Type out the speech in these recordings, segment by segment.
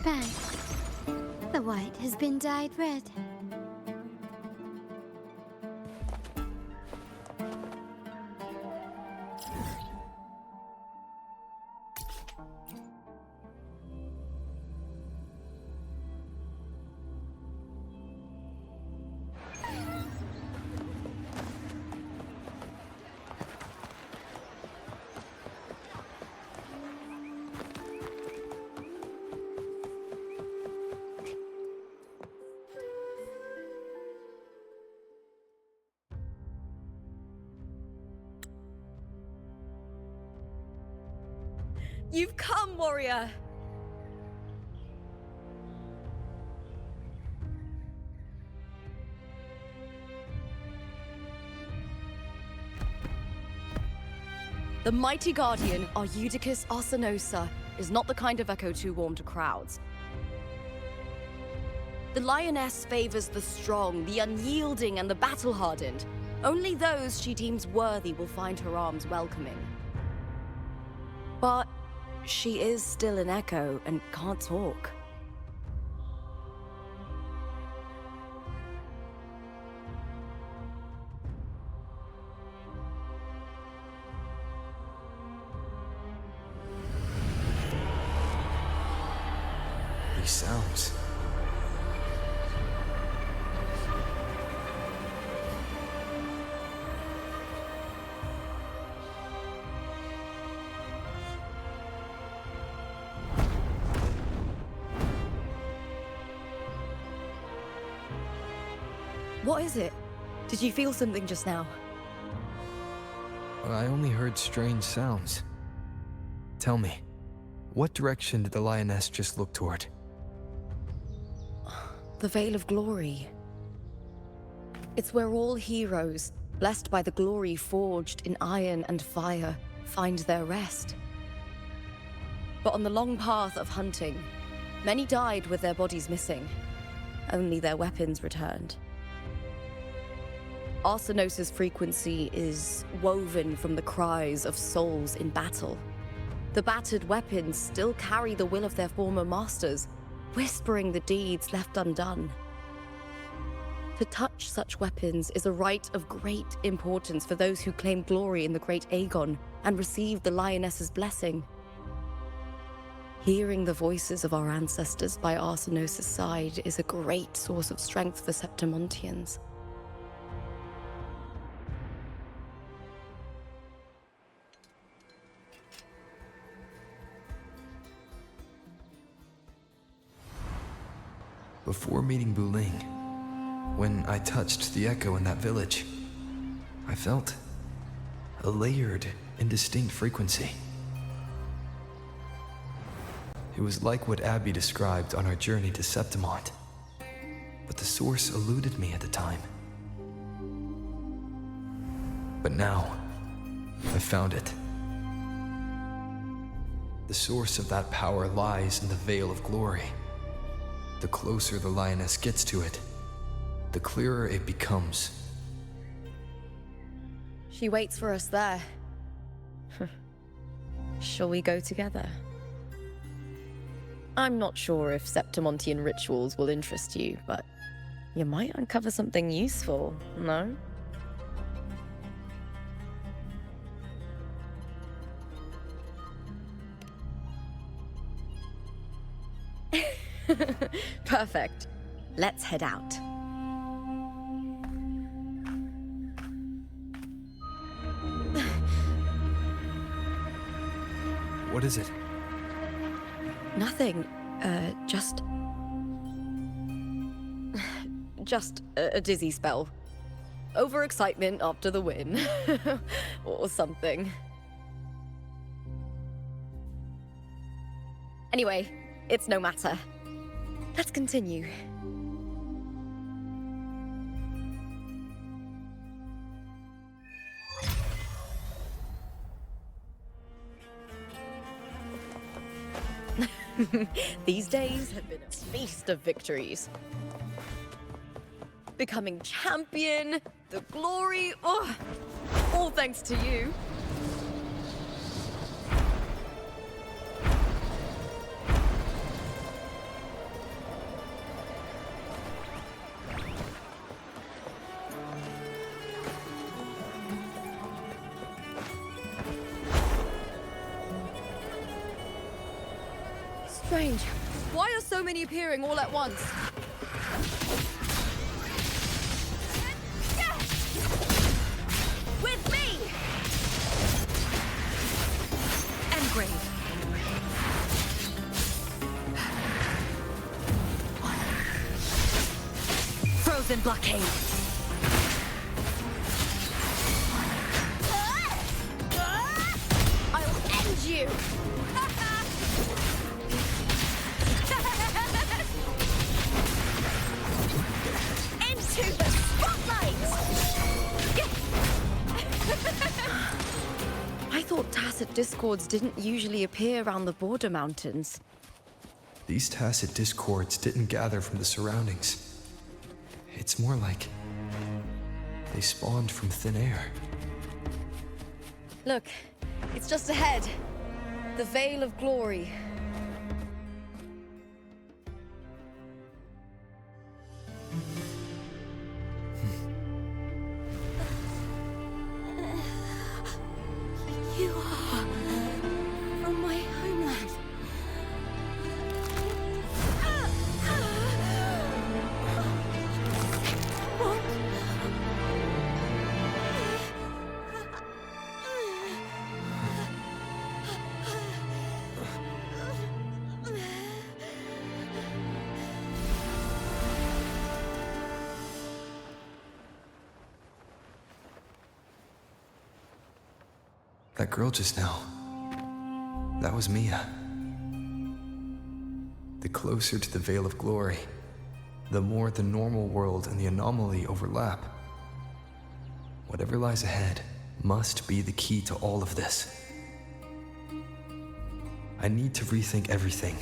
Bad. The white has been dyed red. You've come, warrior! The mighty guardian, Arudicus Arsenosa, is not the kind of echo too warm to crowds. The lioness favors the strong, the unyielding, and the battle-hardened. Only those she deems worthy will find her arms welcoming. But she is still an echo and can't talk. These sounds. What is it? Did you feel something just now? I only heard strange sounds. Tell me, what direction did the lioness just look toward? The Veil of Glory. It's where all heroes, blessed by the glory forged in iron and fire, find their rest. But on the long path of hunting, many died with their bodies missing. Only their weapons returned. Arsenosa's frequency is woven from the cries of souls in battle. The battered weapons still carry the will of their former masters, whispering the deeds left undone. To touch such weapons is a rite of great importance for those who claim glory in the great Aegon and receive the lioness's blessing. Hearing the voices of our ancestors by Arsenosa's side is a great source of strength for Septimontians. Before meeting Buling, when I touched the echo in that village, I felt a layered, indistinct frequency. It was like what Abby described on our journey to Septimont, but the source eluded me at the time. But now, I found it. The source of that power lies in the Veil of Glory. The closer the lioness gets to it, the clearer it becomes. She waits for us there. Shall we go together? I'm not sure if Septimontian rituals will interest you, but you might uncover something useful, no? Perfect. Let's head out. What is it? Nothing. Just a dizzy spell. Overexcitement after the win. Or something. Anyway, it's no matter. Let's continue. These days have been a feast of victories. Becoming champion, the glory, oh, all thanks to you. Strange. Why are so many appearing all at once? With me! Engrave. Frozen blockade. I'll end you! Into the spotlight! I thought tacit discords didn't usually appear around the border mountains. These tacit discords didn't gather from the surroundings. It's more like they spawned from thin air. Look, it's just ahead. The Veil of Glory. You are from my homeland. What? That girl just now, that was Mia. The closer to the Veil of Glory, the more the normal world and the anomaly overlap. Whatever lies ahead must be the key to all of this. I need to rethink everything.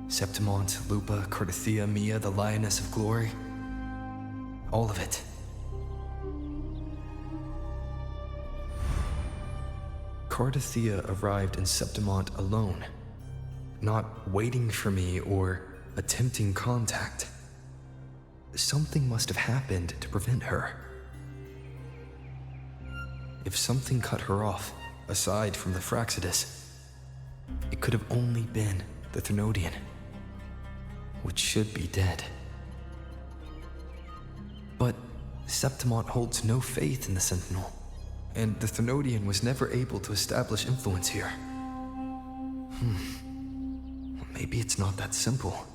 Septimont, Lupa, Cardathia, Mia, the Lioness of Glory. All of it. Cardathia arrived in Septimont alone, not waiting for me or attempting contact. Something must have happened to prevent her. If something cut her off, aside from the Fraxidus, it could have only been the Threnodian, which should be dead. But Septimont holds no faith in the Sentinel, and the Threnodian was never able to establish influence here. Maybe it's not that simple.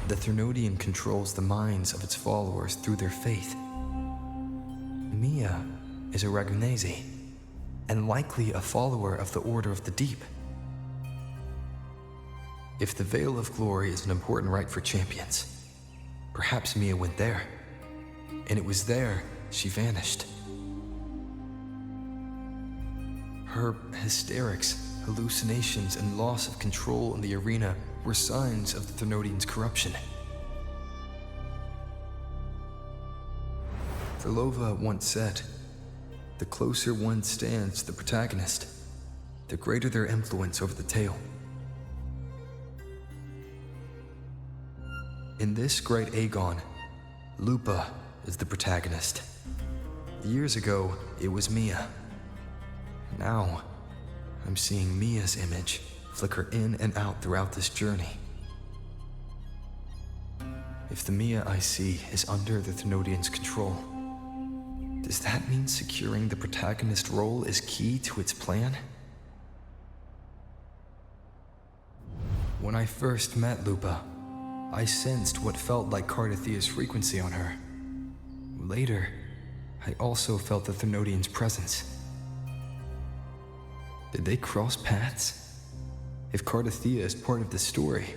The Threnodian controls the minds of its followers through their faith. Mia is a Ragunese, and likely a follower of the Order of the Deep. If the Veil of Glory is an important rite for champions, perhaps Mia went there. And it was there she vanished. Her hysterics, hallucinations, and loss of control in the arena were signs of the Threnodian's corruption. Verlova once said, "The closer one stands to the protagonist, the greater their influence over the tale." In this great Aegon, Lupa is the protagonist. Years ago, it was Mia. Now, I'm seeing Mia's image flicker in and out throughout this journey. If the Mia I see is under the Threnodian's control, does that mean securing the protagonist role is key to its plan? When I first met Lupa, I sensed what felt like Cardathia's frequency on her. Later, I also felt the Threnodian's presence. Did they cross paths? If Cardathia is part of the story,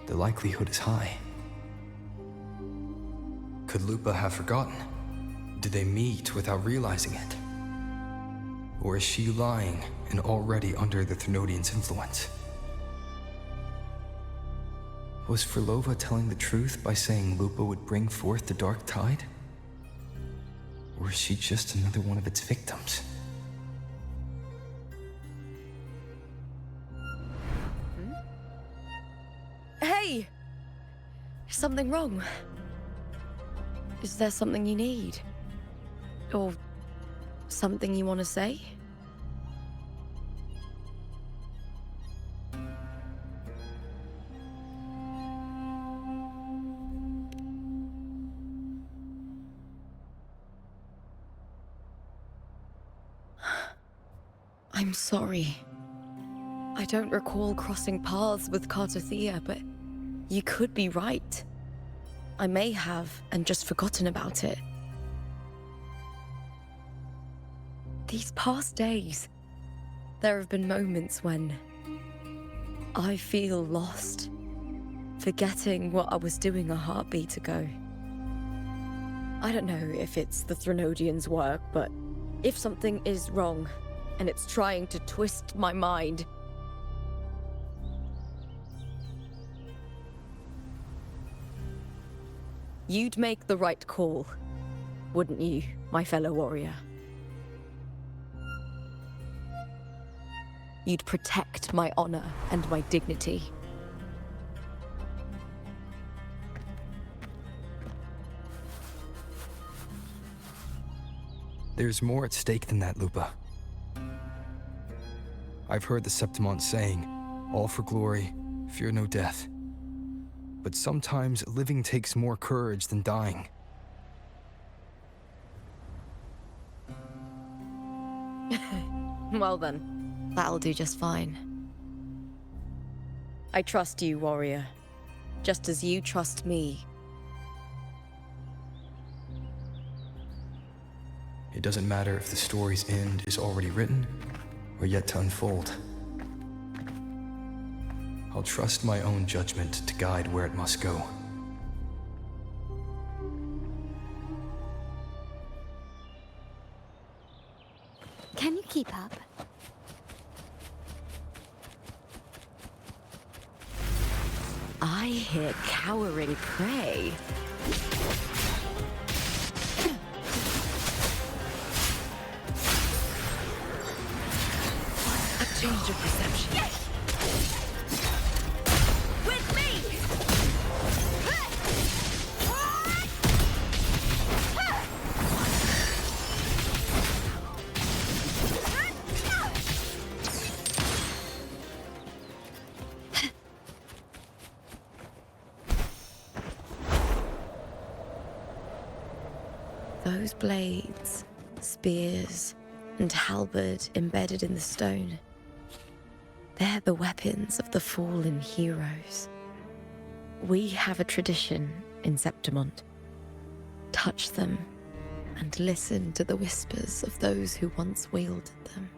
the likelihood is high. Could Lupa have forgotten? Did they meet without realizing it? Or is she lying and already under the Threnodian's influence? Was Verlova telling the truth by saying Lupa would bring forth the dark tide? Or is she just another one of its victims? Hey! Is something wrong? Is there something you need? Or something you want to say? I'm sorry. I don't recall crossing paths with Cartothea, but you could be right. I may have, and just forgotten about it. These past days, there have been moments when I feel lost, forgetting what I was doing a heartbeat ago. I don't know if it's the Threnodian's work, but if something is wrong, and it's trying to twist my mind, you'd make the right call, wouldn't you, my fellow warrior? You'd protect my honor and my dignity. There's more at stake than that, Lupa. I've heard the Septimont saying, all for glory, fear no death. But sometimes living takes more courage than dying. Well then, that'll do just fine. I trust you, warrior, just as you trust me. It doesn't matter if the story's end is already written or yet to unfold. I'll trust my own judgment to guide where it must go. Can you keep up? I hear cowering prey. A change of perception. With me! Those blades, spears, and halberd embedded in the stone. They're the weapons of the fallen heroes. We have a tradition in Septimont. Touch them and listen to the whispers of those who once wielded them.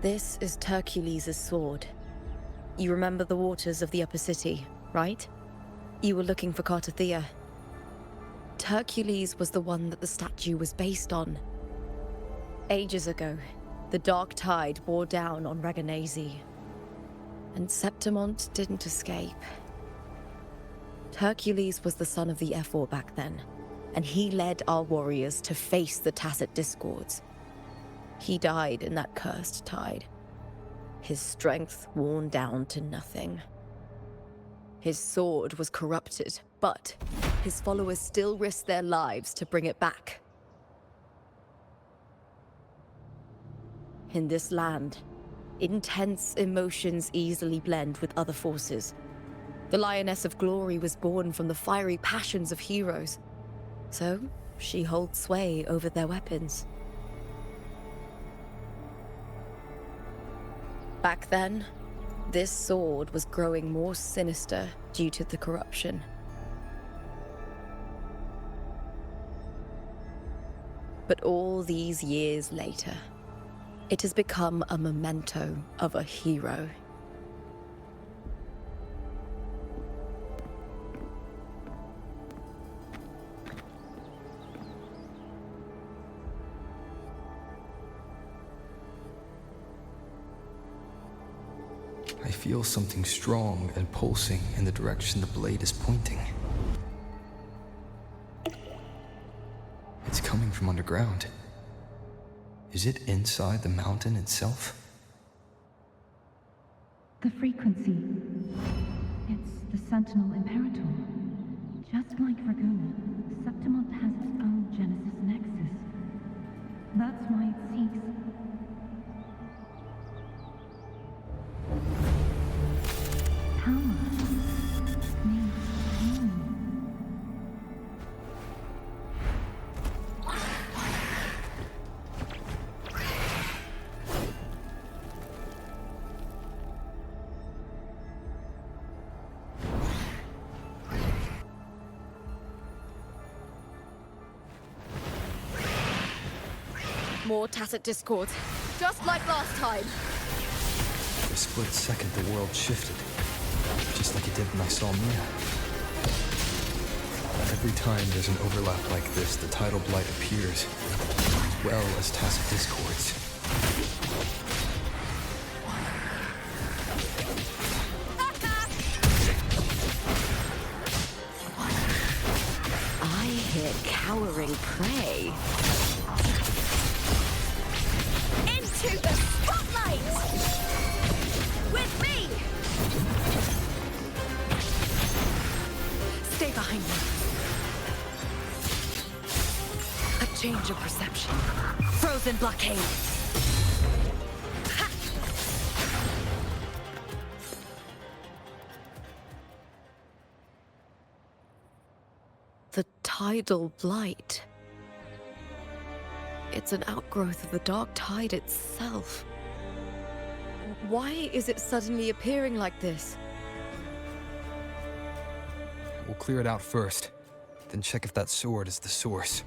This is Hercules' sword. You remember the waters of the upper city, right? You were looking for Cartothea. Hercules was the one that the statue was based on. Ages ago, the dark tide bore down on Reganese, and Septimont didn't escape. Hercules was the son of the Ephor back then, and he led our warriors to face the Tacit Discords. He died in that cursed tide, his strength worn down to nothing. His sword was corrupted, but his followers still risked their lives to bring it back. In this land, intense emotions easily blend with other forces. The Lioness of Glory was born from the fiery passions of heroes, so she holds sway over their weapons. Back then, This sword was growing more sinister due to the corruption. But all these years later, it has become a memento of a hero. I feel something strong and pulsing in the direction the blade is pointing. It's coming from underground. Is it inside the mountain itself? The frequency. It's the sentinel imperator. Just like Dragoon, Septimont has its own Genesis nexus. That's why it seeks. Power. Needs pain. More tacit discord, just like last time. For a split second, the world shifted, just like it did when I saw Mia. Every time there's an overlap like this, the tidal blight appears, as well as tacit discords. I hear cowering prey. Into the spotlight! With me! Stay behind me. A change of perception. Frozen blockade. Ha! The tidal blight. It's an outgrowth of the dark tide itself. Why is it suddenly appearing like this? We'll clear it out first, then check if that sword is the source.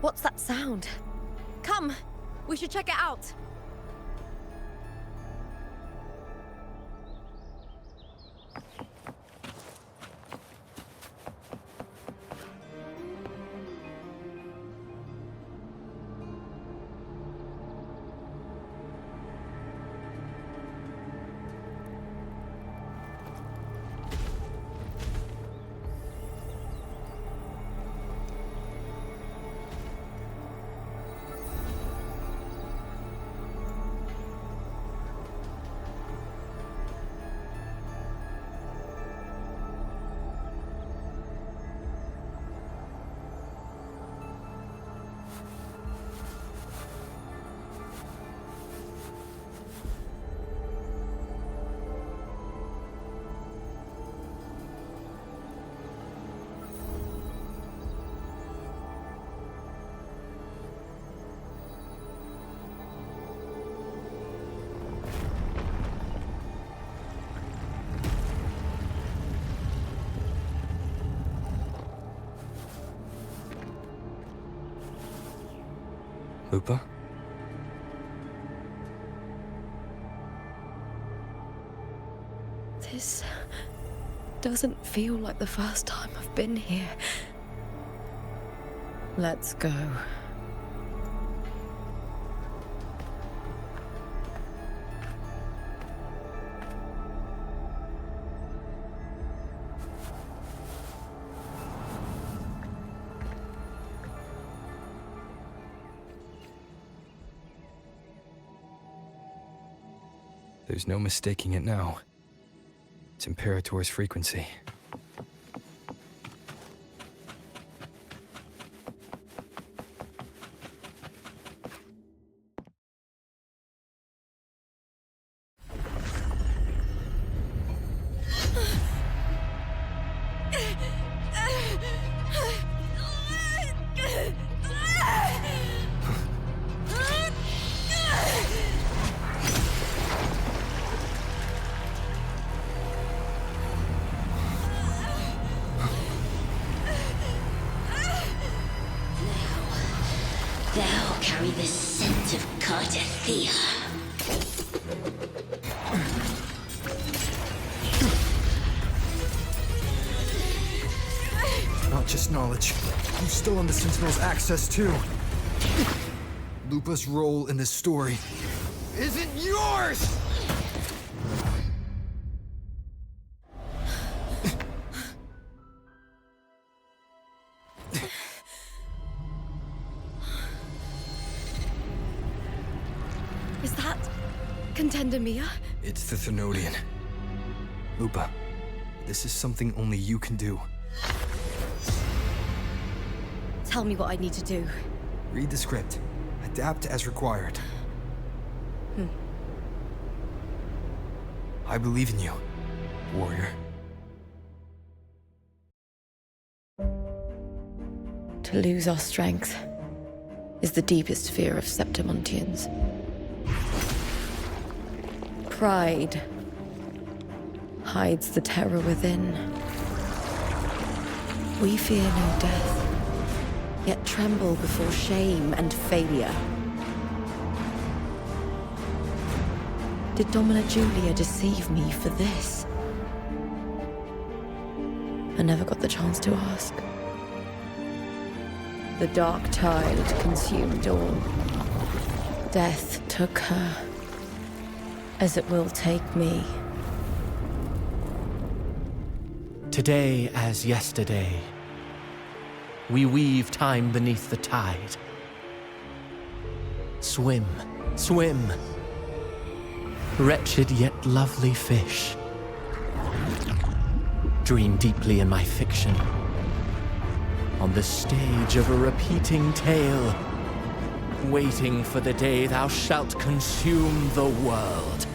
What's that sound? Come, we should check it out. Lupa? This doesn't feel like the first time I've been here. Let's go. There's no mistaking it now. It's Imperator's frequency. Thou carry the scent of Cardathea. Not just knowledge. You still on the Sentinel's access too. Lupa's role in this story isn't yours! Is that Contender Mia? It's the Threnodian. Lupa, this is something only you can do. Tell me what I need to do. Read the script. Adapt as required. I believe in you, warrior. To lose our strength is the deepest fear of septimontians. Pride hides the terror within. We fear no death, yet tremble before shame and failure. Did Domina Julia deceive me for this? I never got the chance to ask. The dark tide consumed all. Death took her, as it will take me. Today as yesterday, we weave time beneath the tide. Swim, swim, wretched yet lovely fish. Dream deeply in my fiction, on the stage of a repeating tale, waiting for the day thou shalt consume the world.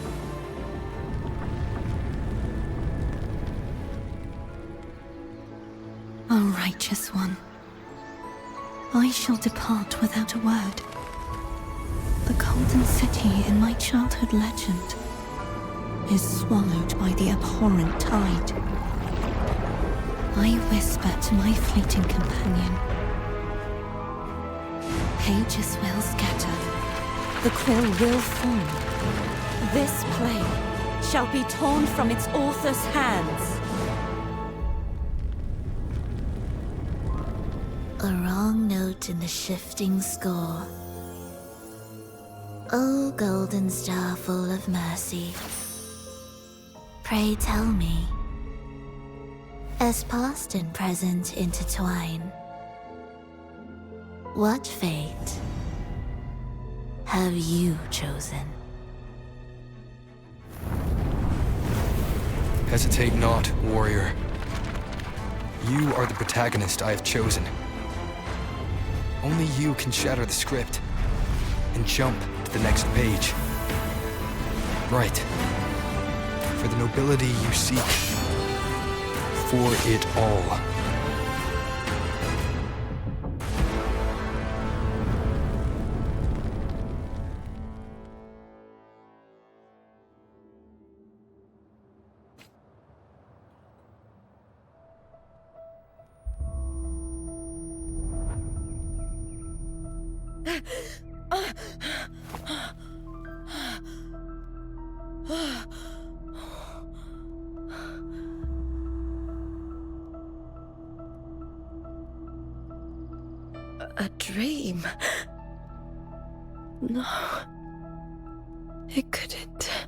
O righteous one, I shall depart without a word. The golden city in my childhood legend is swallowed by the abhorrent tide. I whisper to my fleeting companion. Pages will scatter. The quill will form. This play shall be torn from its author's hands. A wrong note in the shifting score. O golden star full of mercy, pray tell me, as past and present intertwine, what fate have you chosen? Hesitate not, warrior. You are the protagonist I have chosen. Only you can shatter the script and jump to the next page. Right. For the nobility you seek. For it all. a dream. No. It couldn't.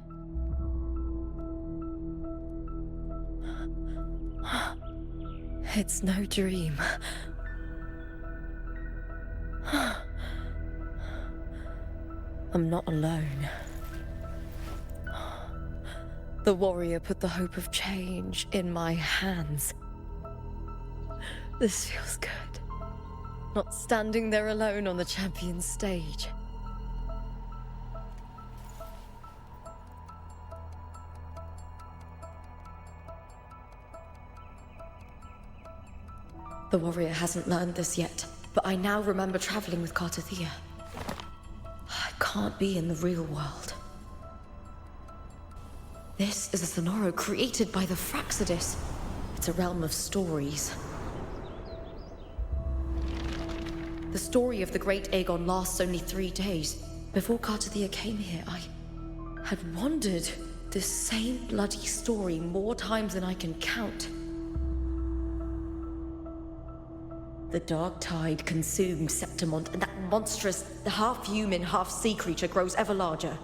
It's no dream. I'm not alone. The warrior put the hope of change in my hands. This feels good. Not standing there alone on the champion's stage. The warrior hasn't learned this yet, but I now remember traveling with Cristoforo. I can't be in the real world. This is a sonoro created by the Fraxidus. It's a realm of stories. The story of the Great Aegon lasts only 3 days. Before Cristoforo came here, I had wandered this same bloody story more times than I can count. The dark tide consumed Septimont, and that monstrous, half-human, half-sea creature grows ever larger.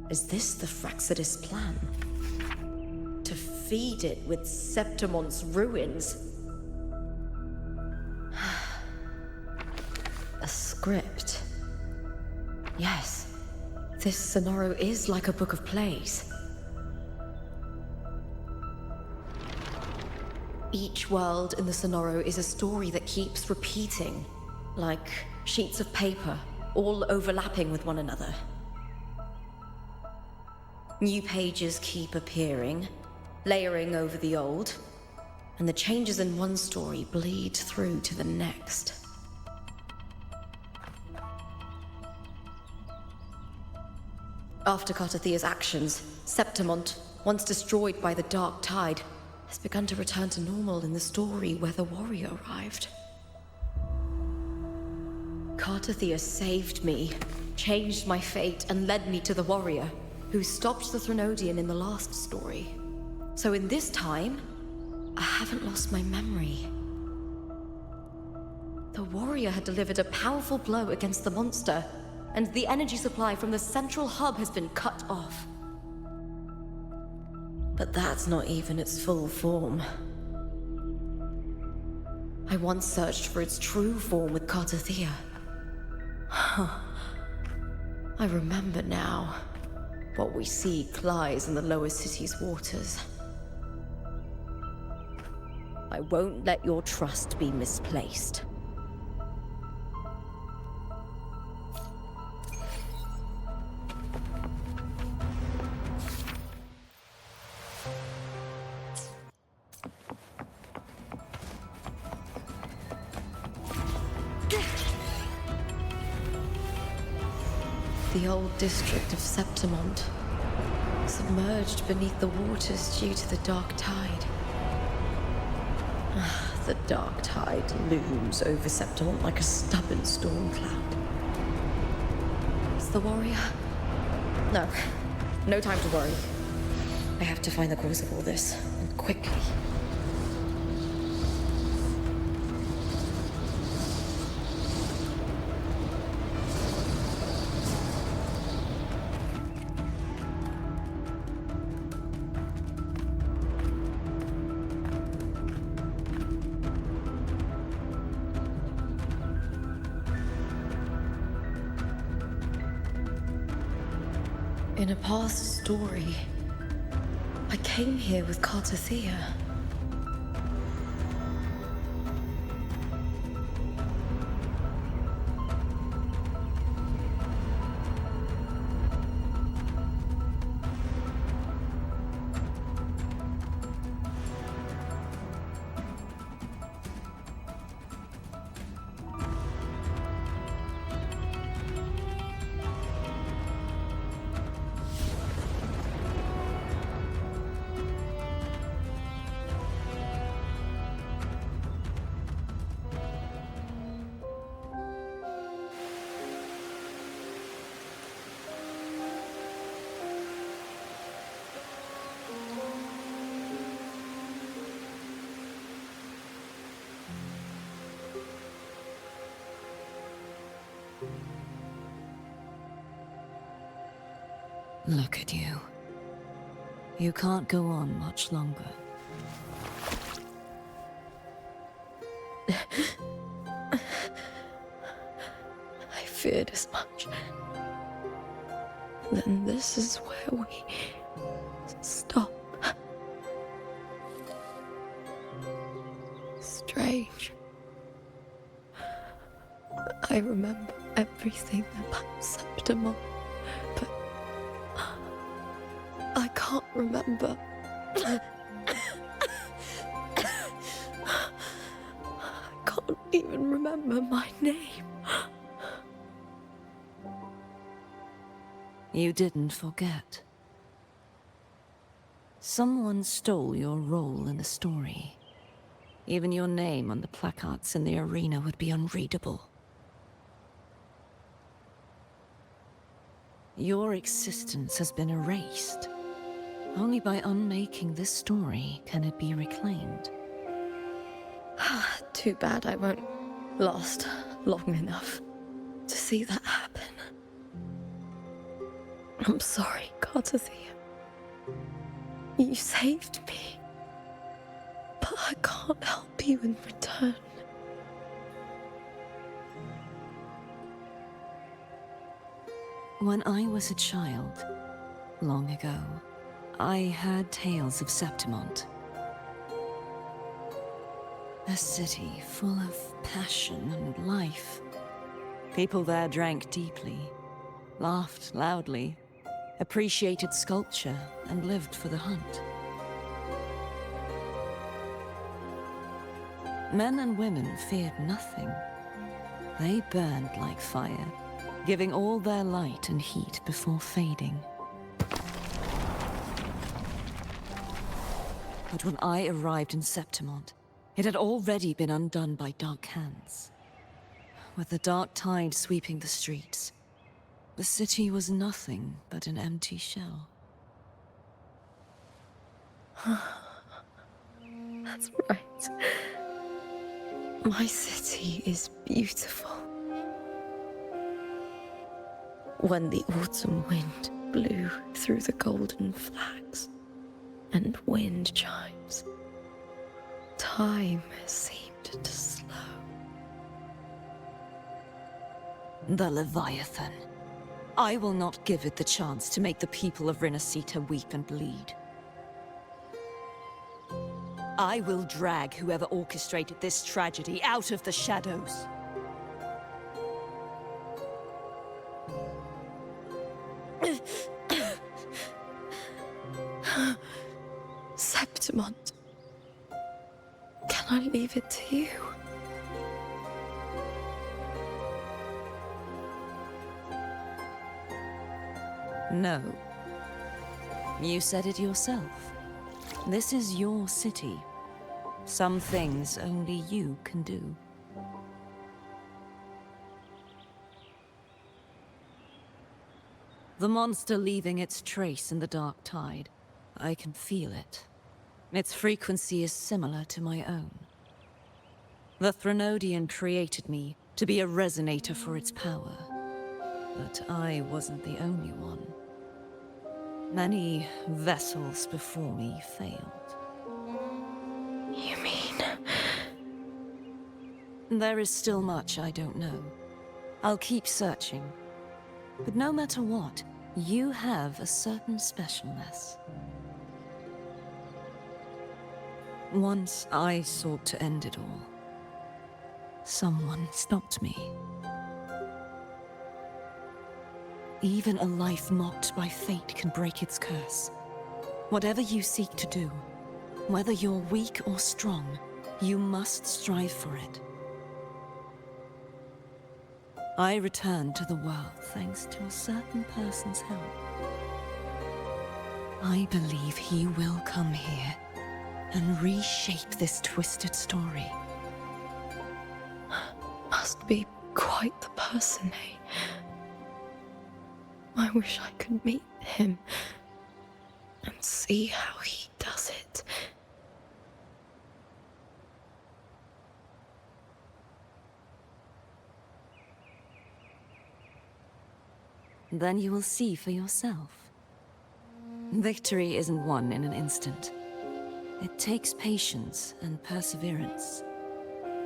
Is this the Fraxidus' plan? To feed it with Septimont's ruins? A script. Yes, this sonoro is like a book of plays. Each world in the sonoro is a story that keeps repeating, like sheets of paper, all overlapping with one another. New pages keep appearing, layering over the old, and the changes in one story bleed through to the next. After Cristoforo's actions, Septimont, once destroyed by the dark tide, has begun to return to normal in the story where the warrior arrived. Cristoforo saved me, changed my fate, and led me to the warrior, who stopped the Threnodian in the last story. So in this time, I haven't lost my memory. The warrior had delivered a powerful blow against the monster, and the energy supply from the central hub has been cut off. But that's not even its full form. I once searched for its true form with Cristoforo. I remember now. What we seek lies in the lower city's waters. I won't let your trust be misplaced. The old district of Septimont, submerged beneath the waters due to the dark tide. The dark tide looms over Septimont like a stubborn storm cloud. Is the warrior? No. No time to worry. I have to find the cause of all this, and quickly. In a past story, I came here with Cristoforo. Look at you. You can't go on much longer. I feared as much. Then this is where we stop. Strange. I remember everything about Septimont, but I can't remember. I can't even remember my name. You didn't forget. Someone stole your role in the story. Even your name on the placards in the arena would be unreadable. Your existence has been erased. Only by unmaking this story can it be reclaimed. Too bad I won't last long enough to see that happen. I'm sorry, Carthasia. You saved me. But I can't help you in return. When I was a child, long ago, I heard tales of Septimont. A city full of passion and life. People there drank deeply, laughed loudly, appreciated sculpture, and lived for the hunt. Men and women feared nothing. They burned like fire, giving all their light and heat before fading. But when I arrived in Septimont, it had already been undone by dark hands. With the dark tide sweeping the streets, the city was nothing but an empty shell. That's right. My city is beautiful. When the autumn wind blew through the golden flags and wind chimes, time seemed to slow. The Leviathan. I will not give it the chance to make the people of Resonator weep and bleed. I will drag whoever orchestrated this tragedy out of the shadows. Septimont. Can I leave it to you? No. You said it yourself. This is your city. Some things only you can do. The monster leaving its trace in the dark tide. I can feel it. Its frequency is similar to my own. The Threnodian created me to be a resonator for its power. But I wasn't the only one. Many vessels before me failed. You mean... There is still much I don't know. I'll keep searching. But no matter what, you have a certain specialness. Once I sought to end it all. Someone stopped me. Even a life mocked by fate can break its curse. Whatever you seek to do, whether you're weak or strong, you must strive for it. I returned to the world thanks to a certain person's help. I believe he will come here and reshape this twisted story. Must be quite the person, eh? I wish I could meet him and see how he does it. Then you will see for yourself. Victory isn't won in an instant. It takes patience and perseverance.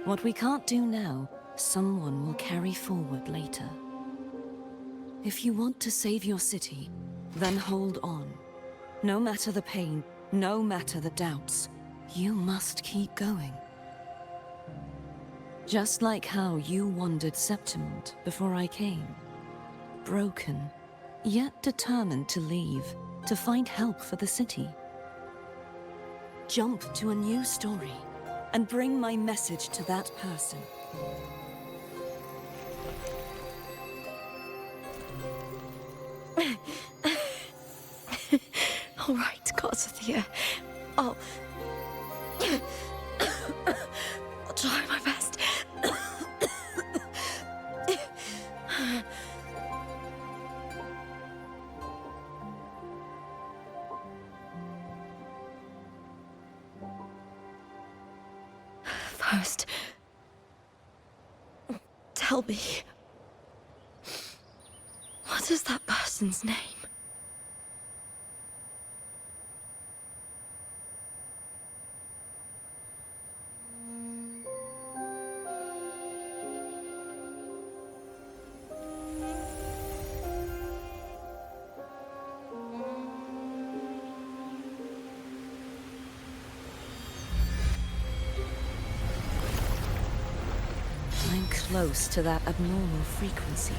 What we can't do now, someone will carry forward later. If you want to save your city, then hold on. No matter the pain, no matter the doubts, you must keep going. Just like how you wandered Septimont before I came. Broken, yet determined to leave, to find help for the city. Jump to a new story, and bring my message to that person. All right, Cristoforo. I'll try my best. First, tell me, what is that person's name? I'm close to that abnormal frequency.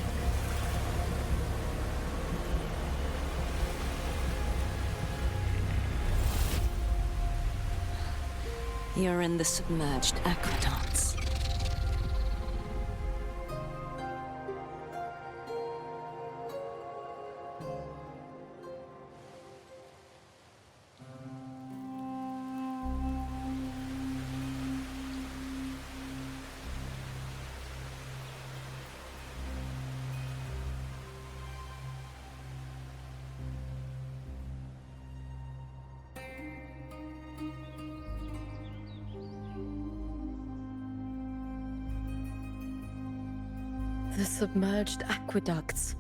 You're in the Submerged aqueducts. The Submerged aqueducts.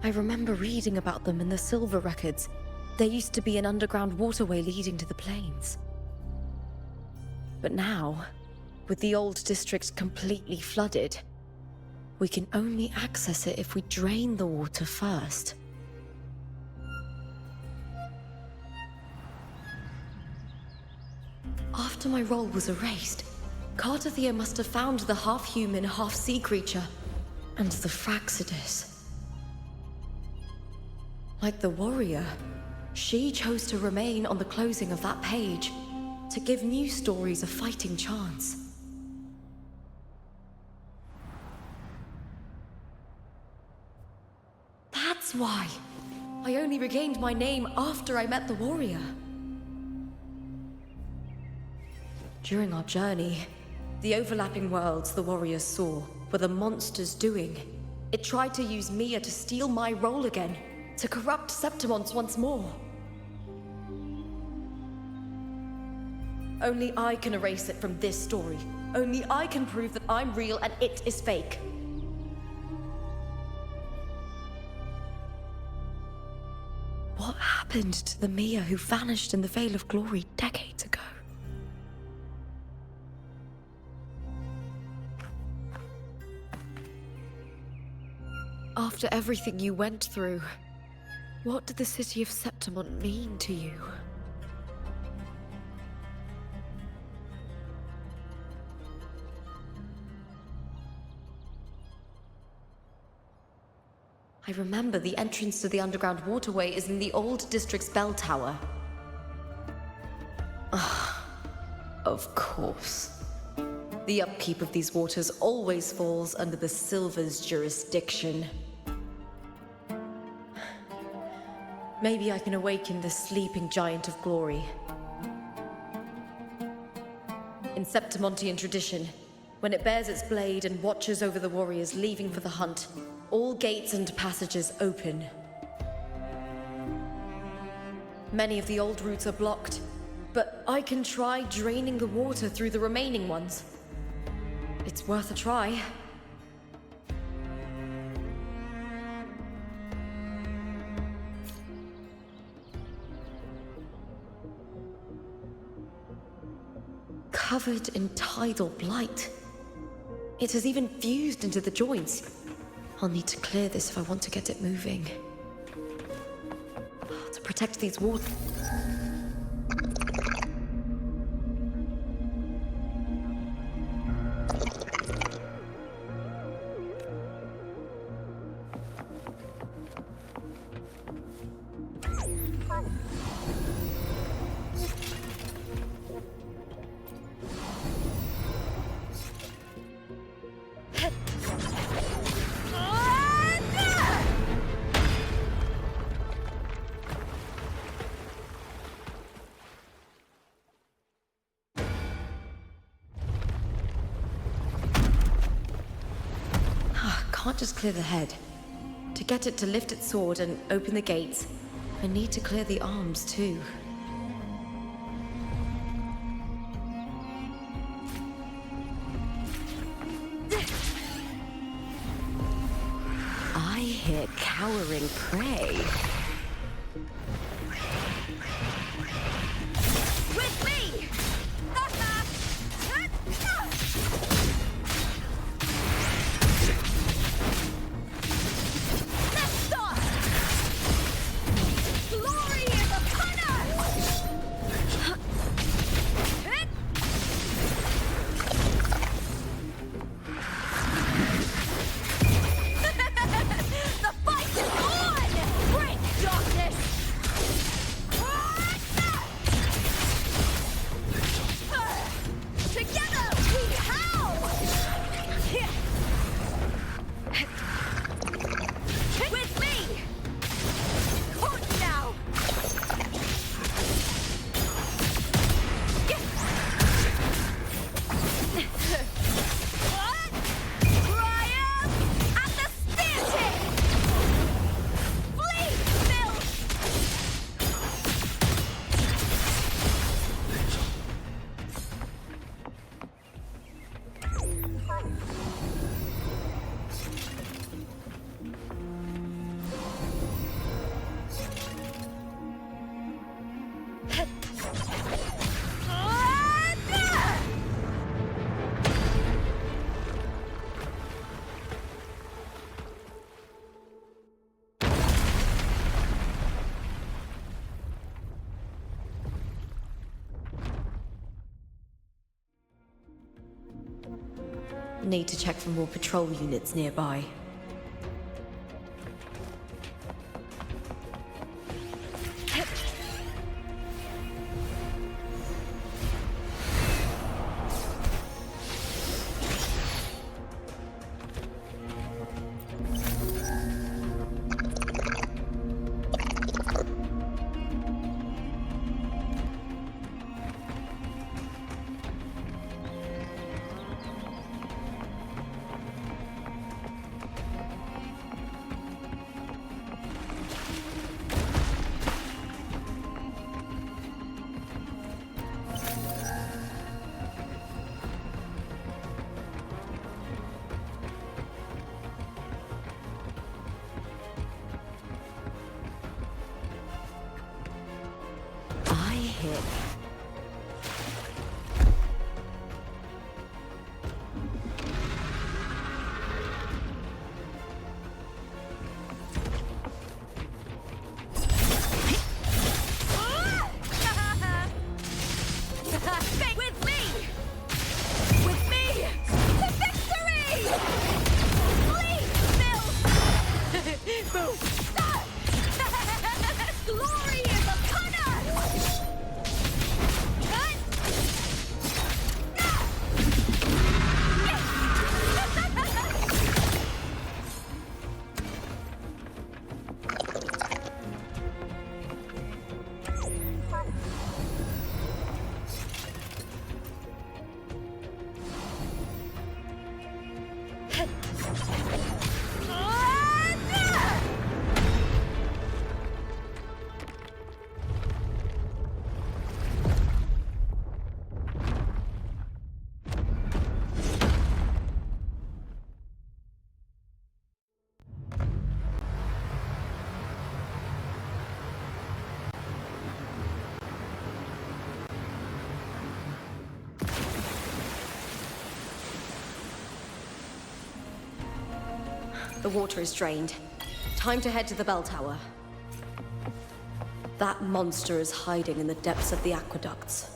I remember reading about them in the Silver records. There used to be an underground waterway leading to the plains. But now, with the old district completely flooded, we can only access it if we drain the water first. After my role was erased, Cristoforo must have found the half-human, half-sea creature, and the Fraxidus. Like the warrior, she chose to remain on the closing of that page, to give new stories a fighting chance. That's why I only regained my name after I met the warrior. During our journey, the overlapping worlds the warriors saw were the monsters doing. It tried to use Mia to steal my role again, to corrupt Septimont once more. Only I can erase it from this story. Only I can prove that I'm real and it is fake. What happened to the Mia who vanished in the Veil of Glory decades ago? After everything you went through, what did the city of Septimont mean to you? I remember the entrance to the underground waterway is in the old district's bell tower. Of course. The upkeep of these waters always falls under the Silver's jurisdiction. Maybe I can awaken the sleeping giant of glory. In Septimontian tradition, when it bears its blade and watches over the warriors leaving for the hunt, all gates and passages open. Many of the old routes are blocked, but I can try draining the water through the remaining ones. It's worth a try. covered in tidal blight. It has even fused into the joints. I'll need to clear this if I want to get it moving. To protect these walls. Can't just clear the head. To get it to lift its sword and open the gates, I need to clear the arms too. I hear cowering prey. With me! Need to check for more patrol units nearby. The water is drained. Time to head to the bell tower. That monster is hiding in the depths of the aqueducts.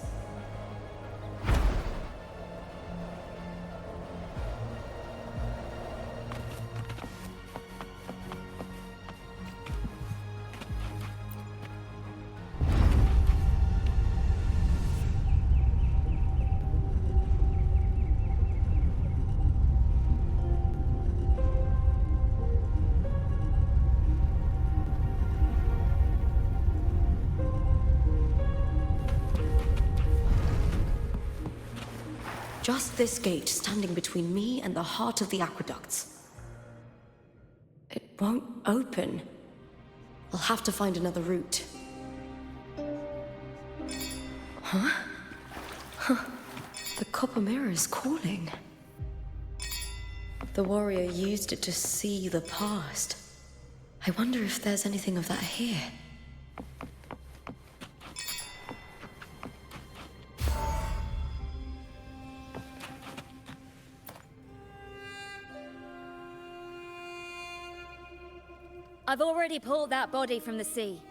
Just this gate standing between me and the heart of the aqueducts. It won't open. I'll have to find another route. Huh? The copper mirror is calling. The warrior used it to see the past. I wonder if there's anything of that here. I've already pulled that body from the sea.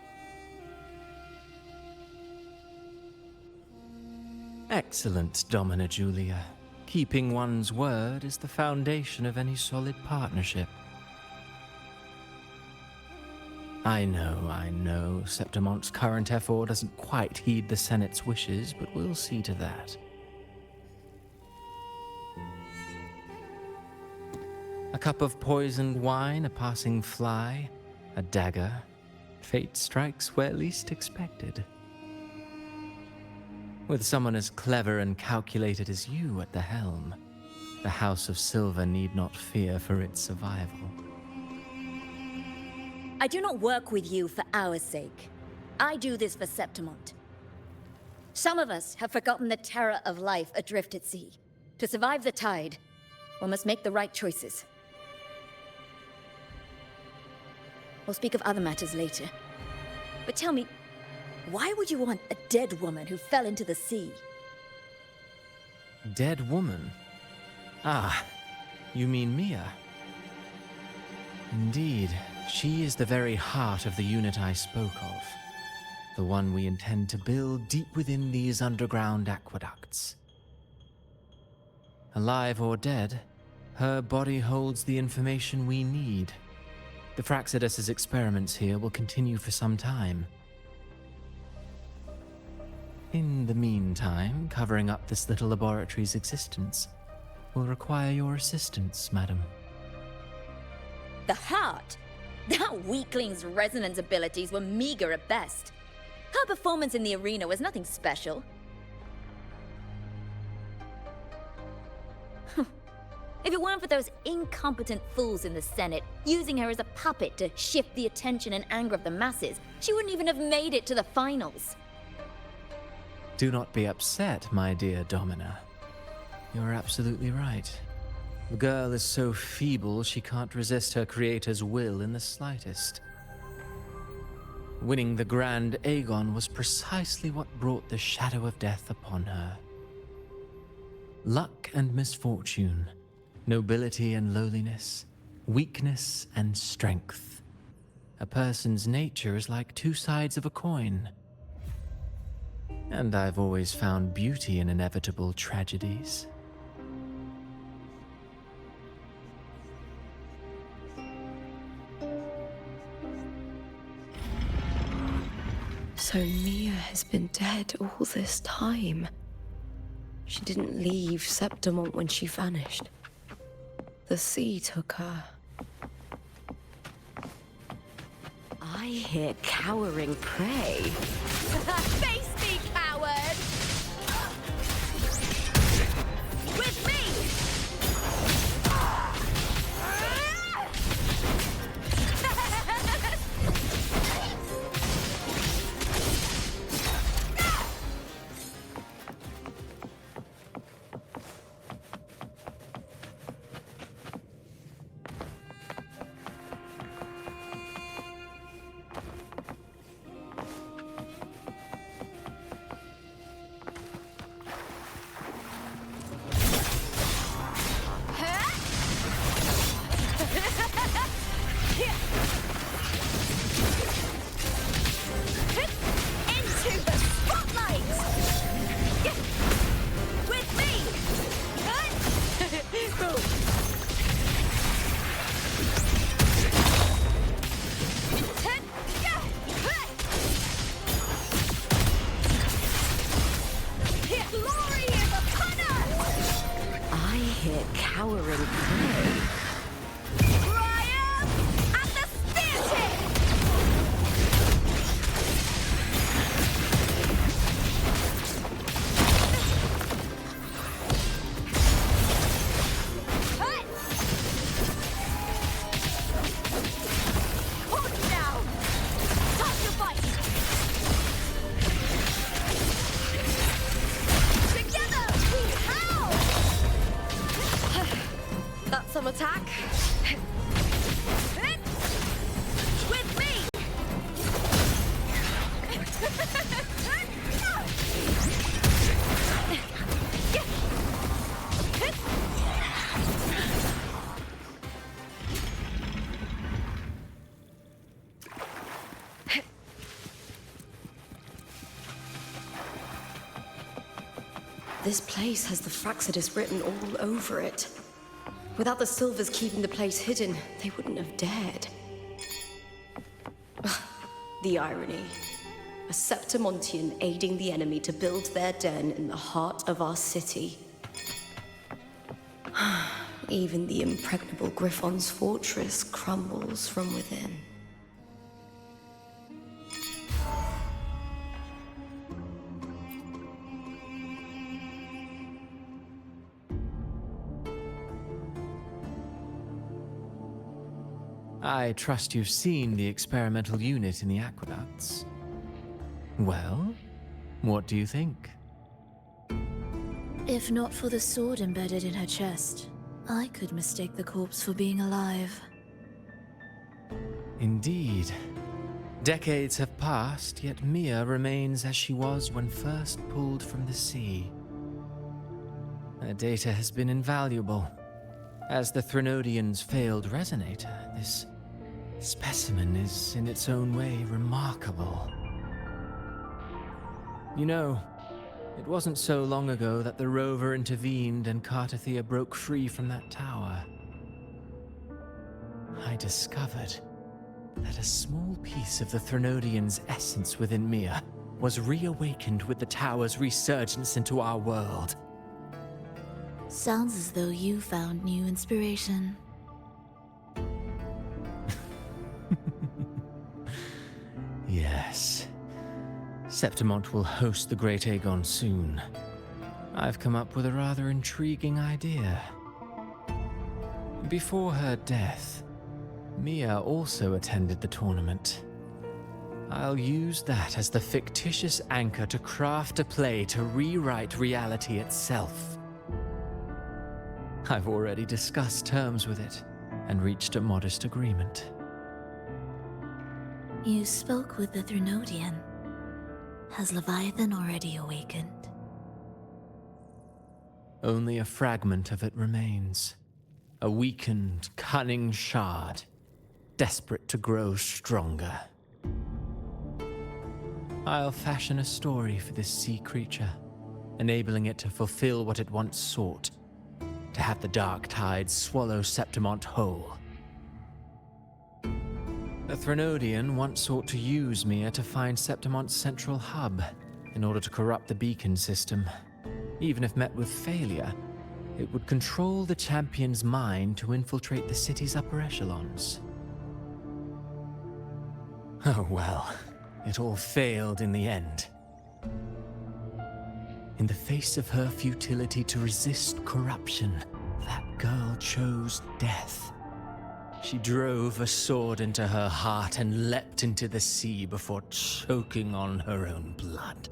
Excellent, Domina Julia. Keeping one's word is the foundation of any solid partnership. I know, Septimont's current effort doesn't quite heed the Senate's wishes, but we'll see to that. A cup of poisoned wine, a passing fly, a dagger. Fate strikes where least expected. With someone as clever and calculated as you at the helm, the House of Silver need not fear for its survival. I do not work with you for our sake. I do this for Septimont. Some of us have forgotten the terror of life adrift at sea. To survive the tide, one must make the right choices. We'll speak of other matters later. But tell me, why would you want a dead woman who fell into the sea? Dead woman? Ah, you mean Mia? Indeed, she is the very heart of the unit I spoke of. The one we intend to build deep within these underground aqueducts. Alive or dead, her body holds the information we need. The Fraxidus's experiments here will continue for some time. In the meantime, covering up this little laboratory's existence will require your assistance, madam. The heart? That weakling's resonance abilities were meager at best. Her performance in the arena was nothing special. If it weren't for those incompetent fools in the Senate, using her as a puppet to shift the attention and anger of the masses, she wouldn't even have made it to the finals. Do not be upset, my dear Domina. You're absolutely right. The girl is so feeble she can't resist her creator's will in the slightest. Winning the Grand Aegon was precisely what brought the shadow of death upon her. Luck and misfortune, nobility and lowliness, weakness and strength. A person's nature is like two sides of a coin. And I've always found beauty in inevitable tragedies. So Mia has been dead all this time. She didn't leave Septimont when she vanished. The sea took her. I hear cowering prey. Face me, coward! With me! attack. With me! This place has the Fraxidus written all over it. Without the Silvers keeping the place hidden, they wouldn't have dared. The irony. A Septimontian aiding the enemy to build their den in the heart of our city. Even the impregnable Griffon's fortress crumbles from within. I trust you've seen the experimental unit in the aqueducts. Well, what do you think? If not for the sword embedded in her chest, I could mistake the corpse for being alive. Indeed. Decades have passed, yet Mia remains as she was when first pulled from the sea. Her data has been invaluable. As the Threnodian's failed Resonator, this specimen is, in its own way, remarkable. You know, it wasn't so long ago that the rover intervened and Cartathea broke free from that tower. I discovered that a small piece of the Threnodian's essence within Mia was reawakened with the tower's resurgence into our world. Sounds as though you found new inspiration. Yes. Septimont will host the Great Aegon soon. I've come up with a rather intriguing idea. Before her death, Mia also attended the tournament. I'll use that as the fictitious anchor to craft a play to rewrite reality itself. I've already discussed terms with it and reached a modest agreement. You spoke with the Threnodian. Has Leviathan already awakened? Only a fragment of it remains. A weakened, cunning shard, desperate to grow stronger. I'll fashion a story for this sea creature, enabling it to fulfill what it once sought, to have the dark tides swallow Septimont whole. The Threnodian once sought to use Mia to find Septimont's central hub in order to corrupt the beacon system. Even if met with failure, it would control the champion's mind to infiltrate the city's upper echelons. Oh well, it all failed in the end. In the face of her futility to resist corruption, that girl chose death. She drove a sword into her heart and leapt into the sea before choking on her own blood.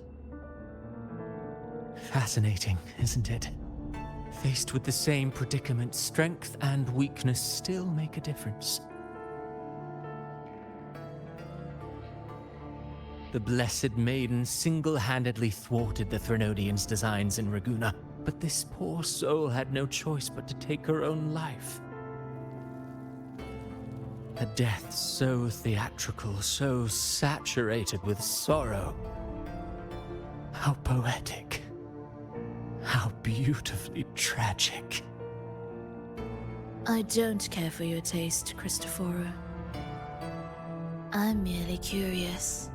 Fascinating, isn't it? Faced with the same predicament, strength and weakness still make a difference. The Blessed Maiden single-handedly thwarted the Threnodian's designs in Raguna, but this poor soul had no choice but to take her own life. A death so theatrical, so saturated with sorrow. How poetic. How beautifully tragic. I don't care for your taste, Cristoforo. I'm merely curious.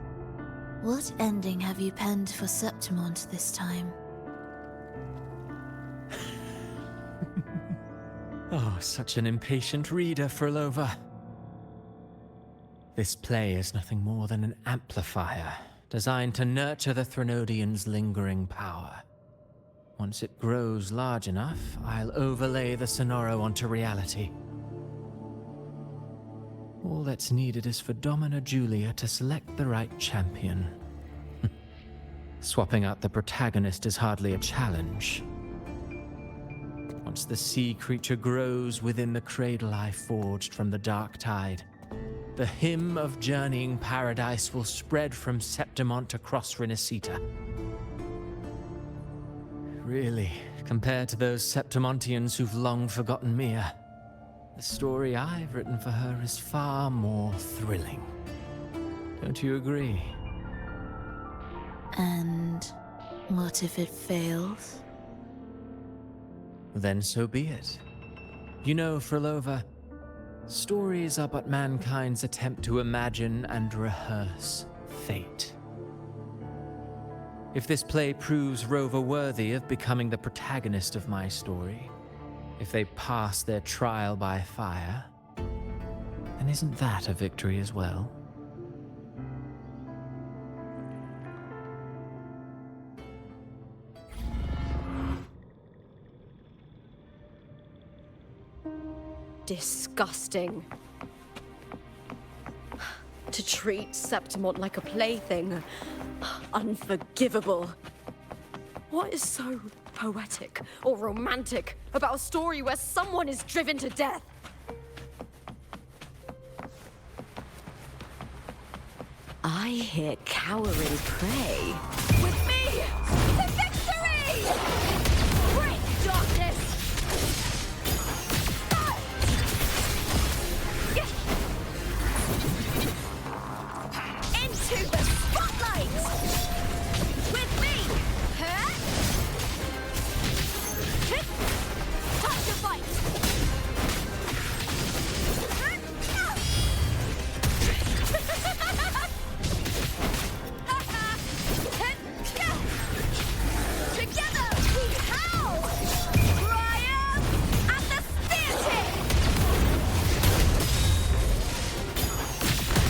What ending have you penned for Septimont this time? Oh, such an impatient reader, Frolova. This play is nothing more than an amplifier, designed to nurture the Threnodian's lingering power. Once it grows large enough, I'll overlay the sonoro onto reality. All that's needed is for Domina Julia to select the right champion. Swapping out the protagonist is hardly a challenge. accounts, the sea creature grows within the cradle I forged from the dark tide. The hymn of journeying paradise will spread from Septimont across Resonator. Really, compared to those Septimontians who've long forgotten Mia, the story I've written for her is far more thrilling. Don't you agree? And what if it fails? Then so be it. You know, Frolova, stories are but mankind's attempt to imagine and rehearse fate. If this play proves Rover worthy of becoming the protagonist of my story, if they pass their trial by fire, then isn't that a victory as well? Disgusting. To treat Septimont like a plaything. Unforgivable. What is so poetic or romantic about a story where someone is driven to death? I hear cowering prey. With me! To victory! Break darkness! Into the spotlight! With me! Huh? Hit! Time to fight! Together we howl! Triumph at the spear tip!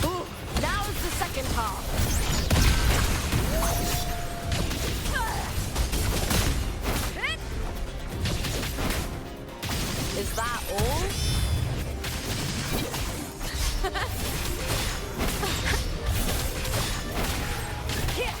Ooh, now's the second half. Is that all? Here.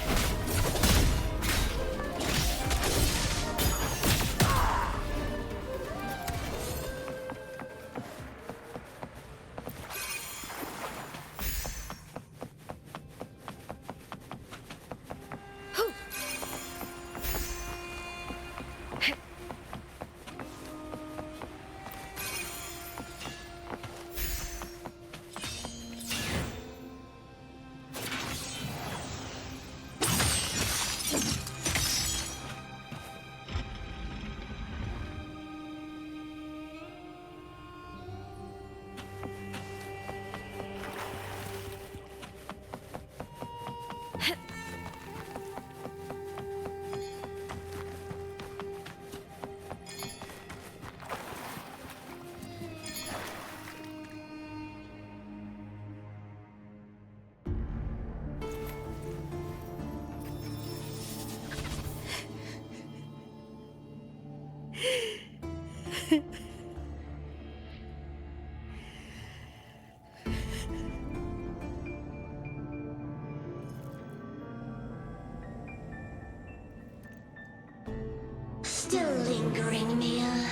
Still lingering, Mia.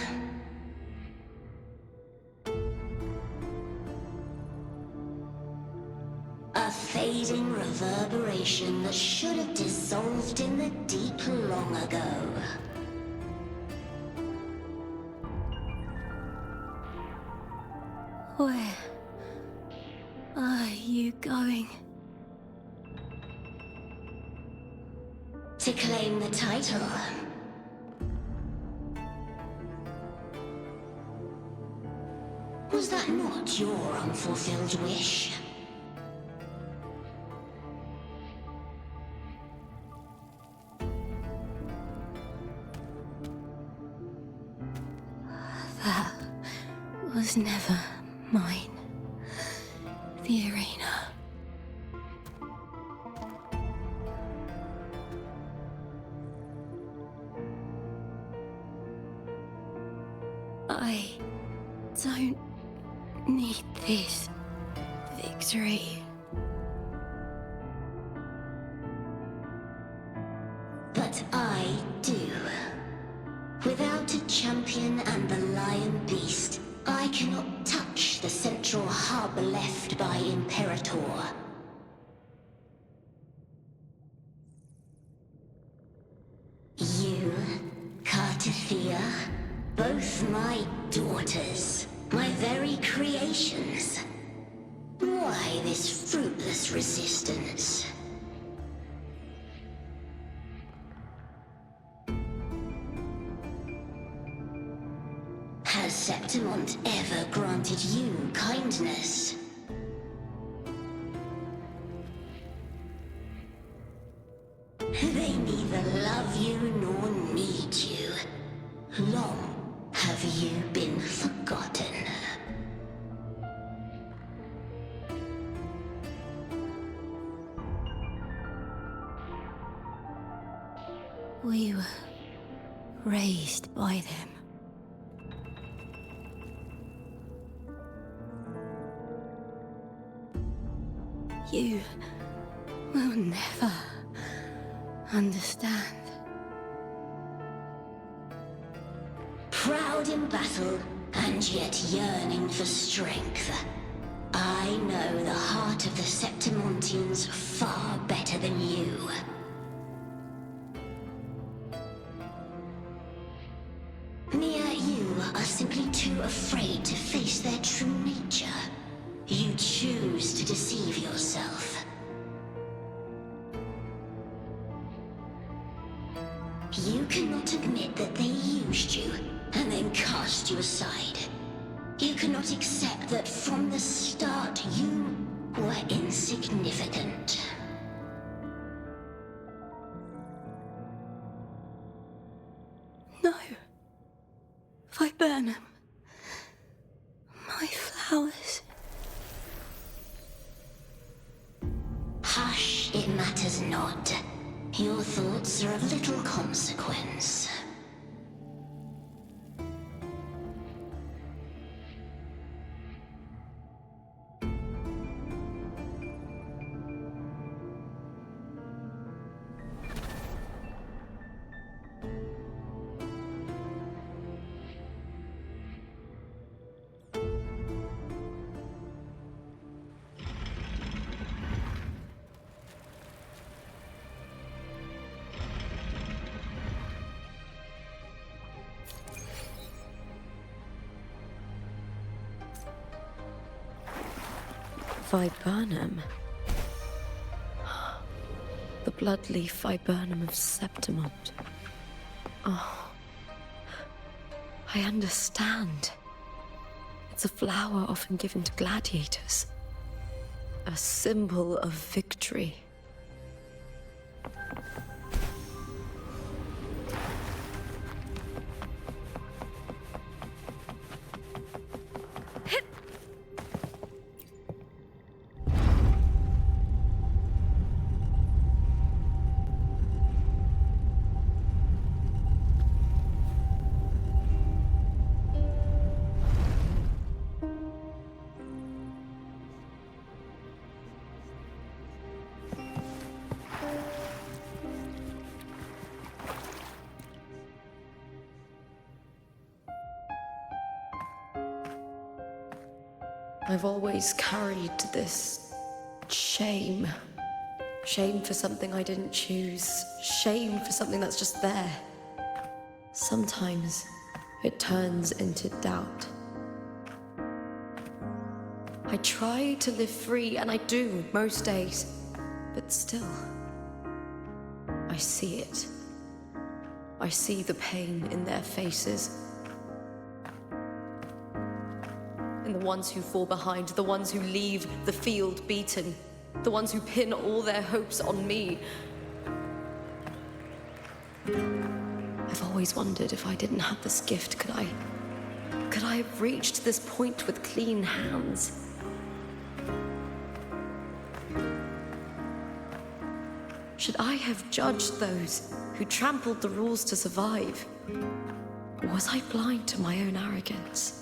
A fading reverberation that should have dissolved in the deep long ago. Where are you going? To claim the title. Was that not your unfulfilled wish? That was never mine. The arena. I don't need this victory. But I do. Without a chance. champion and the lion beast, I cannot touch the central hub left by Imperator. You, Cartithia, both my daughters, my very creations. Why this fruitless resistance? Has Septimont ever granted you kindness? They neither love you nor need you. Long have you been forgotten. We were raised by them. You will never understand. Proud in battle, and yet yearning for strength. I know the heart of the Septimontians far better than you. Mia, you are simply too afraid to face their true nature. You choose to deceive yourself. You cannot admit that they used you, and then cast you aside. You cannot accept that from the start you were insignificant. No. Viburnum. My flowers. Hush, it matters not. Your thoughts are of little consequence. Viburnum. The bloodleaf viburnum of Septimont. Oh, I understand. It's a flower often given to gladiators. A symbol of victory. I've always carried this shame. Shame for something I didn't choose. Shame for something that's just there. Sometimes it turns into doubt. I try to live free, and I do most days. But still, I see it. I see the pain in their faces. In the ones who fall behind, the ones who leave the field beaten, the ones who pin all their hopes on me. I've always wondered if I didn't have this gift, could I have reached this point with clean hands? Should I have judged those who trampled the rules to survive? Or was I blind to my own arrogance?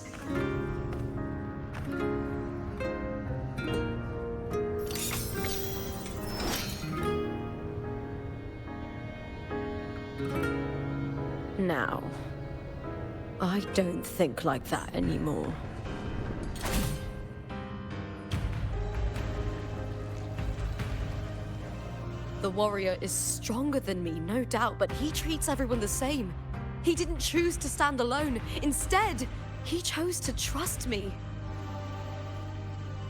Now, I don't think like that anymore. The warrior is stronger than me, no doubt, but he treats everyone the same. He didn't choose to stand alone. Instead, he chose to trust me.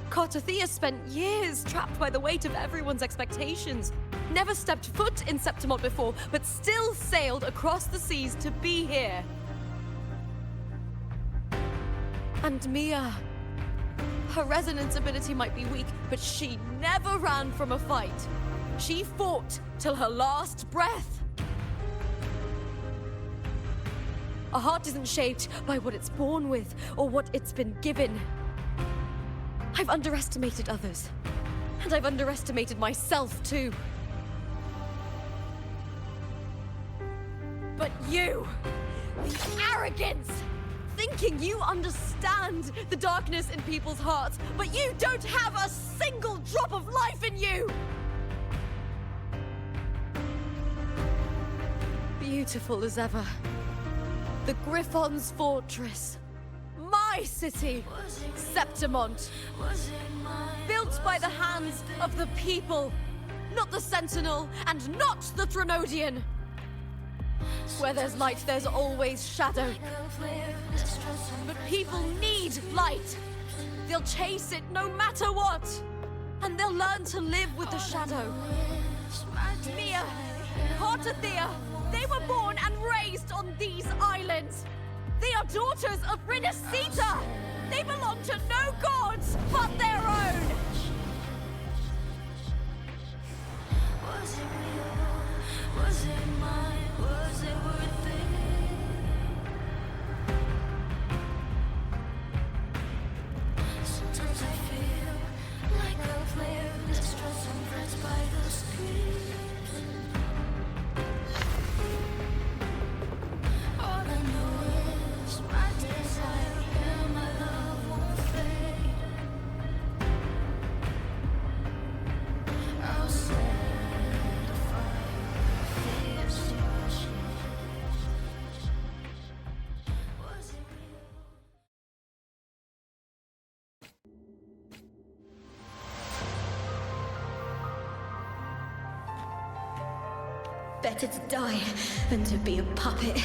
Cartothea spent years trapped by the weight of everyone's expectations. Never stepped foot in Septimont before, but still sailed across the seas to be here. And Mia, her resonance ability might be weak, but she never ran from a fight. She fought till her last breath. A heart isn't shaped by what it's born with or what it's been given. I've underestimated others, and I've underestimated myself too. But you, the arrogance, thinking you understand the darkness in people's hearts, but you don't have a single drop of life in you! Beautiful as ever. The Griffon's fortress. My city, Septimont. Built by the hands of the people. Not the sentinel, and not the Threnodian. Where there's light, there's always shadow. But people need light. They'll chase it no matter what. And they'll learn to live with the shadow. Mia, Cartothea, they were born and raised on these islands. They are daughters of Resonator. They belong to no gods but their own. Was it real? Was it mine? Was it worth it? Sometimes I feel like a flare, distressed and pressed by the screams. Better to die than to be a puppet.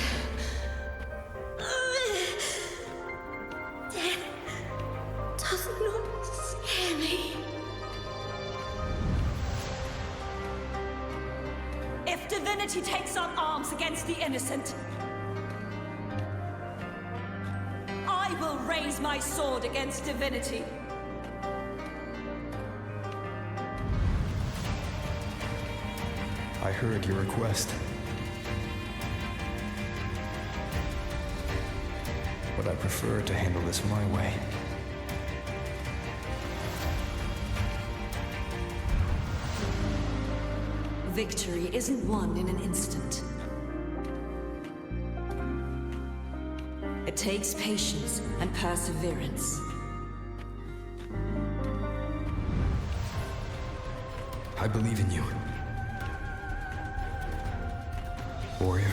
Death does not scare me. If divinity takes up arms against the innocent, I will raise my sword against divinity. I heard your request. But I prefer to handle this my way. Victory isn't won in an instant. It takes patience and perseverance. I believe in you. Warrior.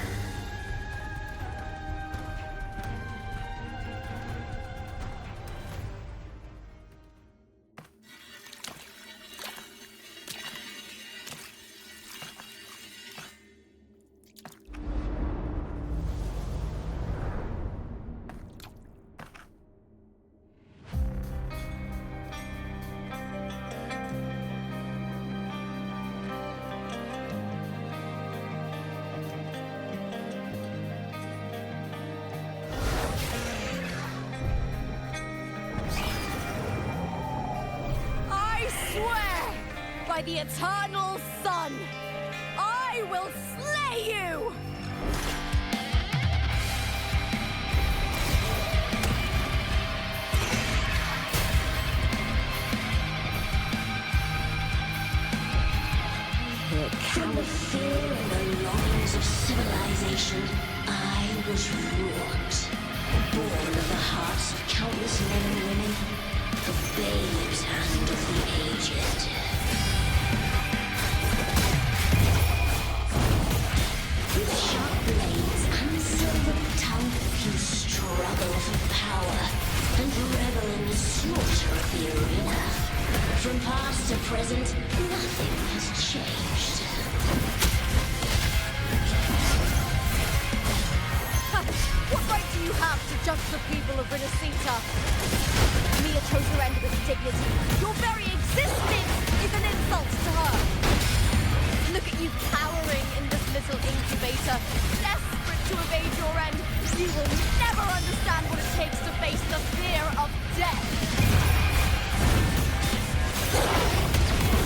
By the eternal sun, I will slay you! From the fear and the longings of civilization, I was wrought. Born of the hearts of countless men and women, of babes and of the aged. With sharp blades and silver tongue, you strike. Resonator. Mia chose her end with dignity. Your very existence is an insult to her. Look at you cowering in this little incubator, desperate to evade your end. You will never understand what it takes to face the fear of death.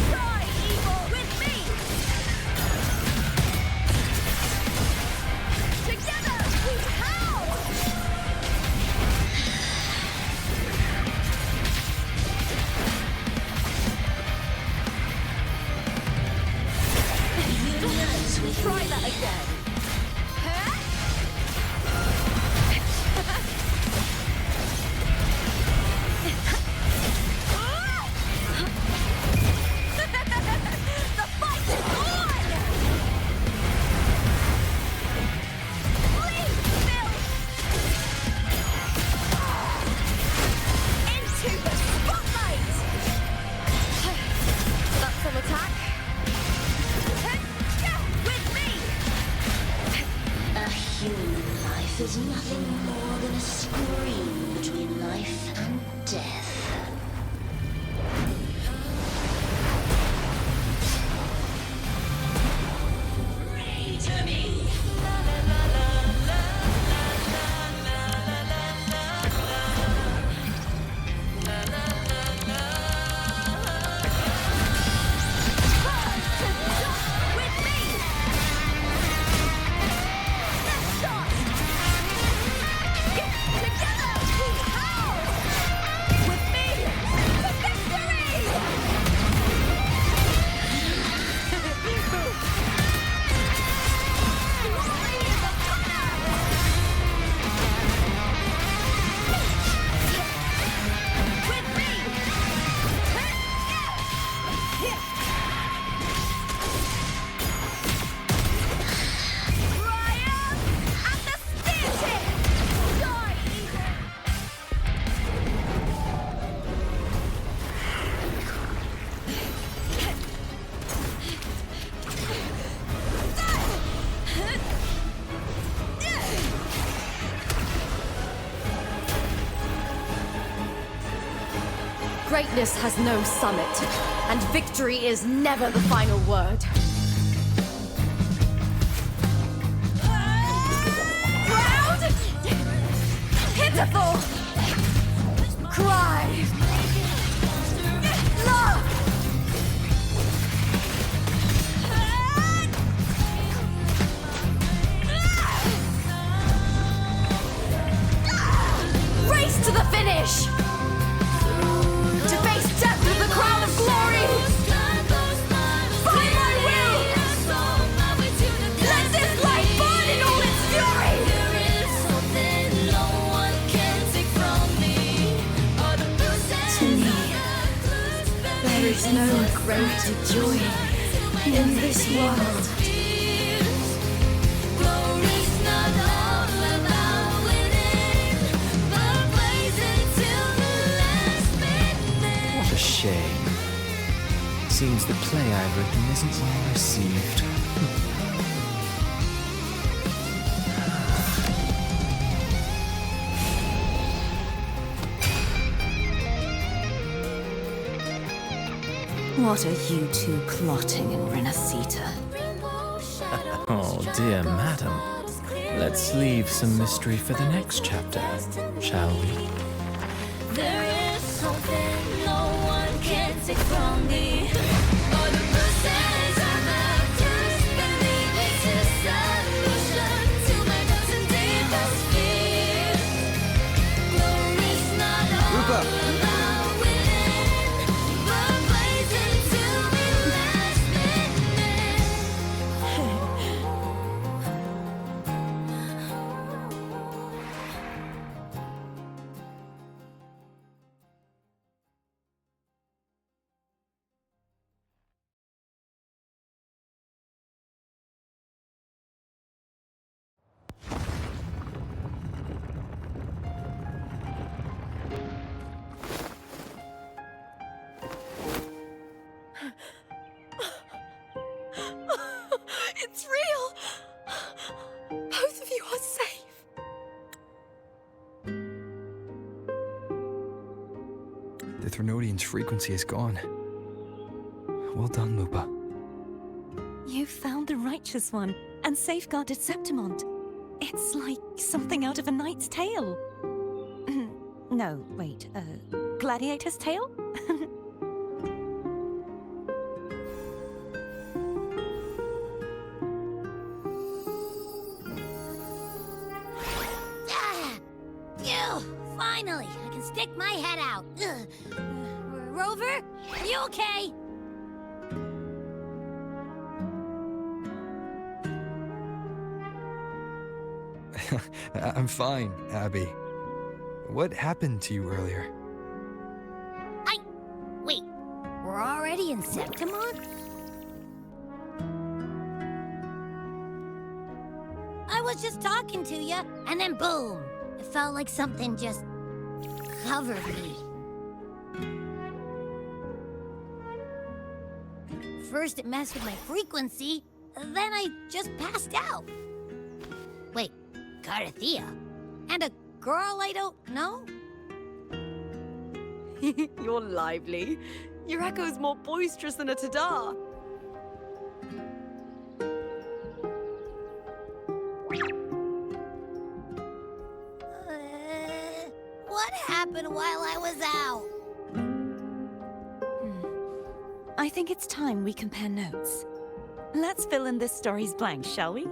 Try evil with me! Together we howl! Try that again. The fight is on! Please, Bill! Into the spotlight! That's an attack. With me! A human life is nothing more than a scream between life and death. Pray to me! With me! Let's start! Together we howl! With me to victory! Glory is upon us! With me! Triumph and the spear tip! Die, evil! Greatness has no summit, and victory is never the final word. Proud! Pitiful! Cry! Love! Race to the finish! To face death with the crown of glory! By my will! Let this light burn in all its fury! To me, there is no greater joy in this world. What a shame. Seems the play I've written isn't well received. What are you two plotting in Resonator? Oh, dear madam. Let's leave some mystery for the next chapter, shall we? There is something no one can take from me. All the bruises of the just believe it's a solution to my doubts and deepest fears. Glory's not all about winning, but blazing to be last minute. Threnodian's frequency is gone. Well done, Lupa. You found the righteous one and safeguarded Septimont. It's like something out of a knight's tale. No, wait, gladiator's tale? Finally, I can stick my head out. Rover, are you okay? I'm fine, Abby. What happened to you earlier? Wait, we're already in Septimont? I was just talking to you, and then boom! It felt like something just covered me. First it messed with my frequency, then I just passed out. Wait, Carthea? And a girl I don't know? You're lively. Your echo's more boisterous than a tidal. What happened while I was out? I think it's time we compare notes. Let's fill in this story's blanks, shall we?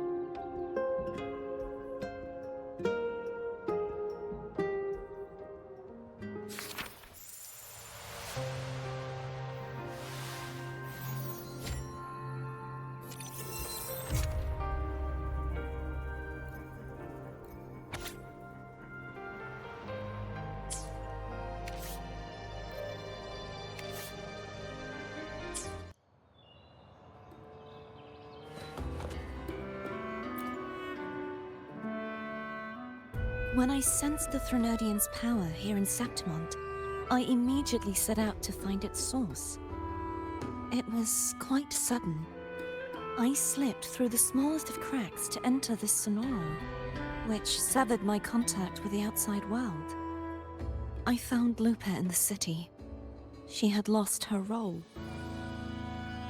When I sensed the Threnodian's power here in Septimont, I immediately set out to find its source. It was quite sudden. I slipped through the smallest of cracks to enter this sonoro, which severed my contact with the outside world. I found Lupa in the city. She had lost her role.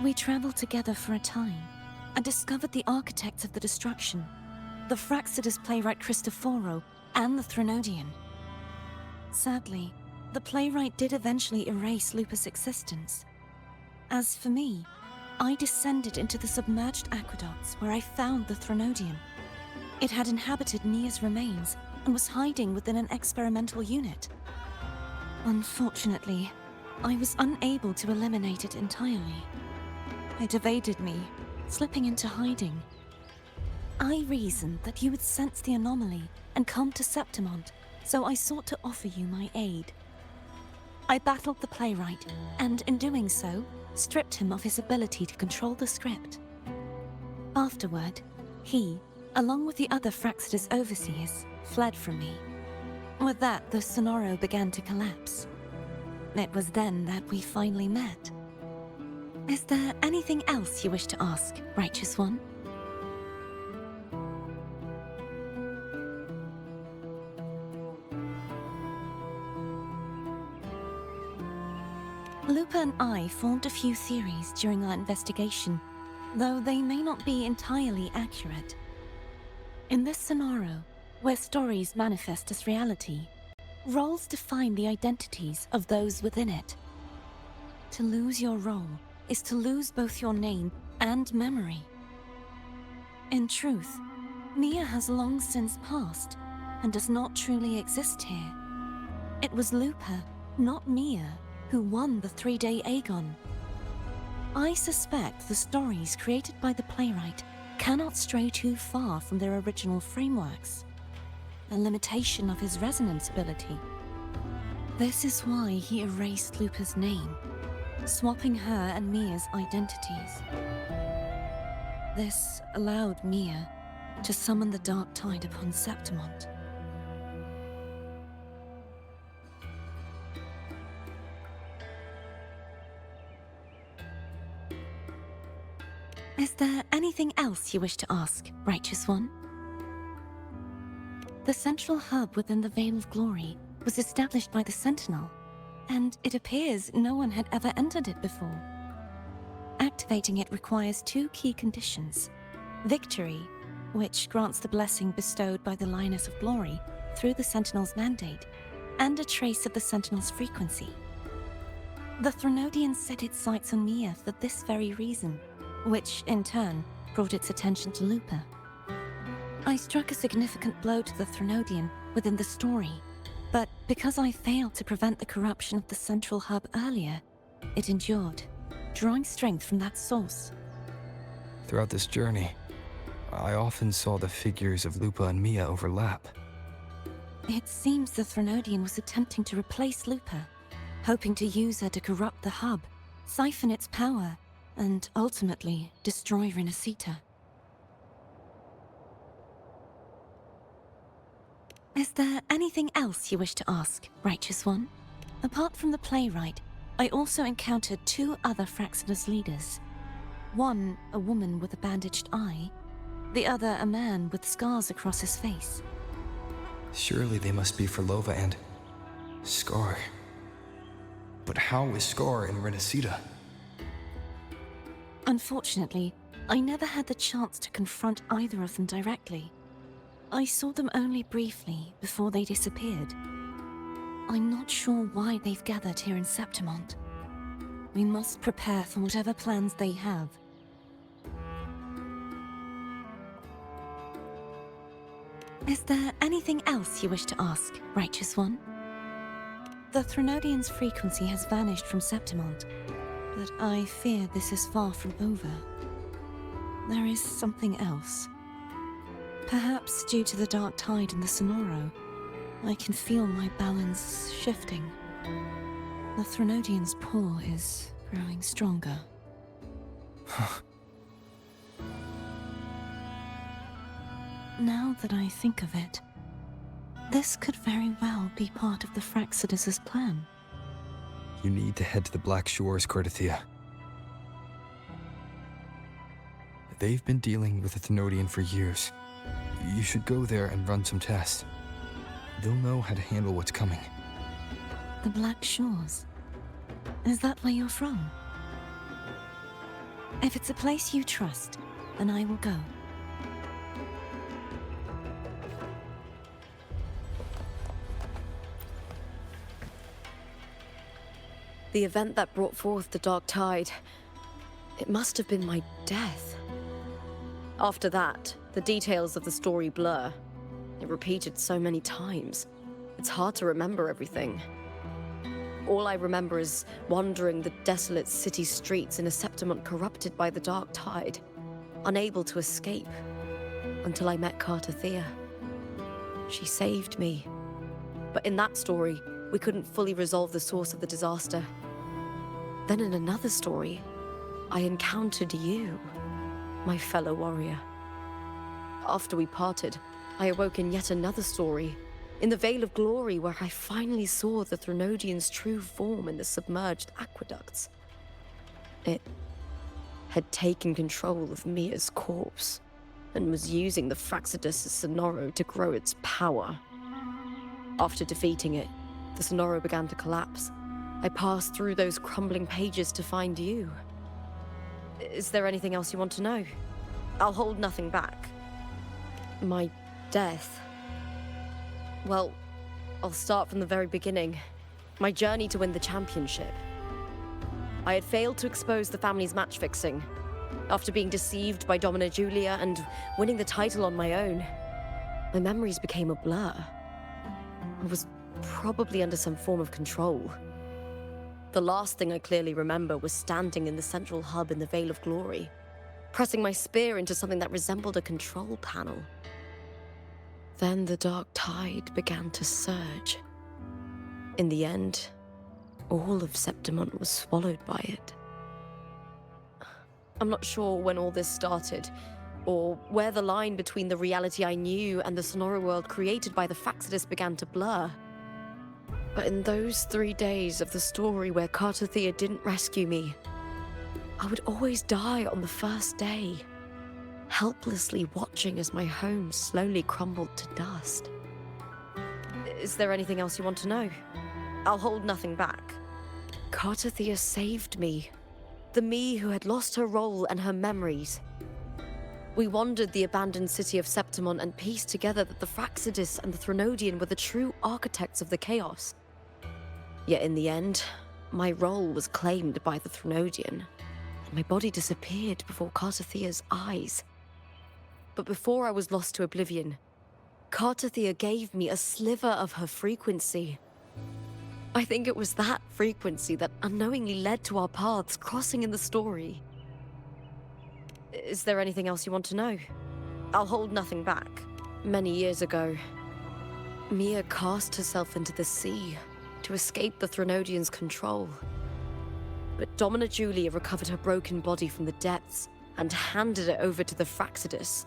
We traveled together for a time and discovered the architects of the destruction, the Fraxidus playwright Cristoforo, and the Threnodian. Sadly, the playwright did eventually erase Lupa's existence. As for me, I descended into the submerged aqueducts where I found the Threnodian. It had inhabited Mia's remains and was hiding within an experimental unit. Unfortunately, I was unable to eliminate it entirely. It evaded me, slipping into hiding. I reasoned that you would sense the anomaly and come to Septimont, so I sought to offer you my aid. I battled the playwright, and in doing so, stripped him of his ability to control the script. Afterward, he, along with the other Fraxidus overseers, fled from me. With that, the sonoro began to collapse. It was then that we finally met. Is there anything else you wish to ask, Righteous One? Lupa and I formed a few theories during our investigation, though they may not be entirely accurate. In this sonoro, where stories manifest as reality, roles define the identities of those within it. To lose your role is to lose both your name and memory. In truth, Mia has long since passed and does not truly exist here. It was Lupa, not Mia, who won the 3-day Aegon. I suspect the stories created by the playwright cannot stray too far from their original frameworks, a limitation of his resonance ability. This is why he erased Lupa's name, swapping her and Mia's identities. This allowed Mia to summon the dark tide upon Septimont. Is there anything else you wish to ask, Righteous One? The central hub within the Veil of Glory was established by the Sentinel, and it appears no one had ever entered it before. Activating it requires 2 key conditions. Victory, which grants the blessing bestowed by the Lioness of Glory through the Sentinel's mandate, and a trace of the Sentinel's frequency. The Threnodian set its sights on Mia for this very reason, which, in turn, brought its attention to Lupa. I struck a significant blow to the Threnodian within the story, but because I failed to prevent the corruption of the central hub earlier, it endured, drawing strength from that source. Throughout this journey, I often saw the figures of Lupa and Mia overlap. It seems the Threnodian was attempting to replace Lupa, hoping to use her to corrupt the hub, siphon its power, and ultimately destroy Resonator. Is there anything else you wish to ask, Righteous One? Apart from the playwright, I also encountered 2 other Fraxidus leaders. One, a woman with a bandaged eye, the other a man with scars across his face. Surely they must be for Lova and Scar. But how is Scar in Resonator? Unfortunately, I never had the chance to confront either of them directly. I saw them only briefly before they disappeared. I'm not sure why they've gathered here in Septimont. We must prepare for whatever plans they have. Is there anything else you wish to ask, Righteous One? The Threnodian's frequency has vanished from Septimont, but I fear this is far from over. There is something else. Perhaps due to the dark tide in the sonoro, I can feel my balance shifting. The Threnodian's pull is growing stronger. Now that I think of it, this could very well be part of the Fraxidus' plan. You need to head to the Black Shores, Cristoforo. They've been dealing with the Threnodian for years. You should go there and run some tests. They'll know how to handle what's coming. The Black Shores? Is that where you're from? If it's a place you trust, then I will go. The event that brought forth the dark tide, it must have been my death. After that, the details of the story blur. It repeated so many times. It's hard to remember everything. All I remember is wandering the desolate city streets in a septimont corrupted by the dark tide, unable to escape, until I met Cristoforo. She saved me. But in that story, we couldn't fully resolve the source of the disaster. Then in another story, I encountered you, my fellow warrior. After we parted, I awoke in yet another story, in the Veil of Glory, where I finally saw the Threnodian's true form in the submerged aqueducts. It had taken control of Mia's corpse, and was using the Fraxidus' sonoro to grow its power. After defeating it, the sonoro began to collapse. I passed through those crumbling pages to find you. Is there anything else you want to know? I'll hold nothing back. My death. Well, I'll start from the very beginning. My journey to win the championship. I had failed to expose the family's match fixing. After being deceived by Domina Julia and winning the title on my own, my memories became a blur. I was probably under some form of control. The last thing I clearly remember was standing in the central hub in the Veil of Glory, pressing my spear into something that resembled a control panel. Then the dark tide began to surge. In the end, all of Septimont was swallowed by it. I'm not sure when all this started, or where the line between the reality I knew and the sonoro world created by the Fraxidus began to blur. But in those 3 days of the story where Cristoforo didn't rescue me, I would always die on the first day, helplessly watching as my home slowly crumbled to dust. Is there anything else you want to know? I'll hold nothing back. Cartothea saved me. The me who had lost her role and her memories. We wandered the abandoned city of Septimont and pieced together that the Fractsidus and the Threnodian were the true architects of the chaos. Yet in the end, my role was claimed by the Threnodian, and my body disappeared before Cartothea's eyes. But before I was lost to oblivion, Cartothea gave me a sliver of her frequency. I think it was that frequency that unknowingly led to our paths crossing in the story. Is there anything else you want to know? I'll hold nothing back. Many years ago, Mia cast herself into the sea to escape the Threnodian's control. But Domina Julia recovered her broken body from the depths and handed it over to the Fractsidus.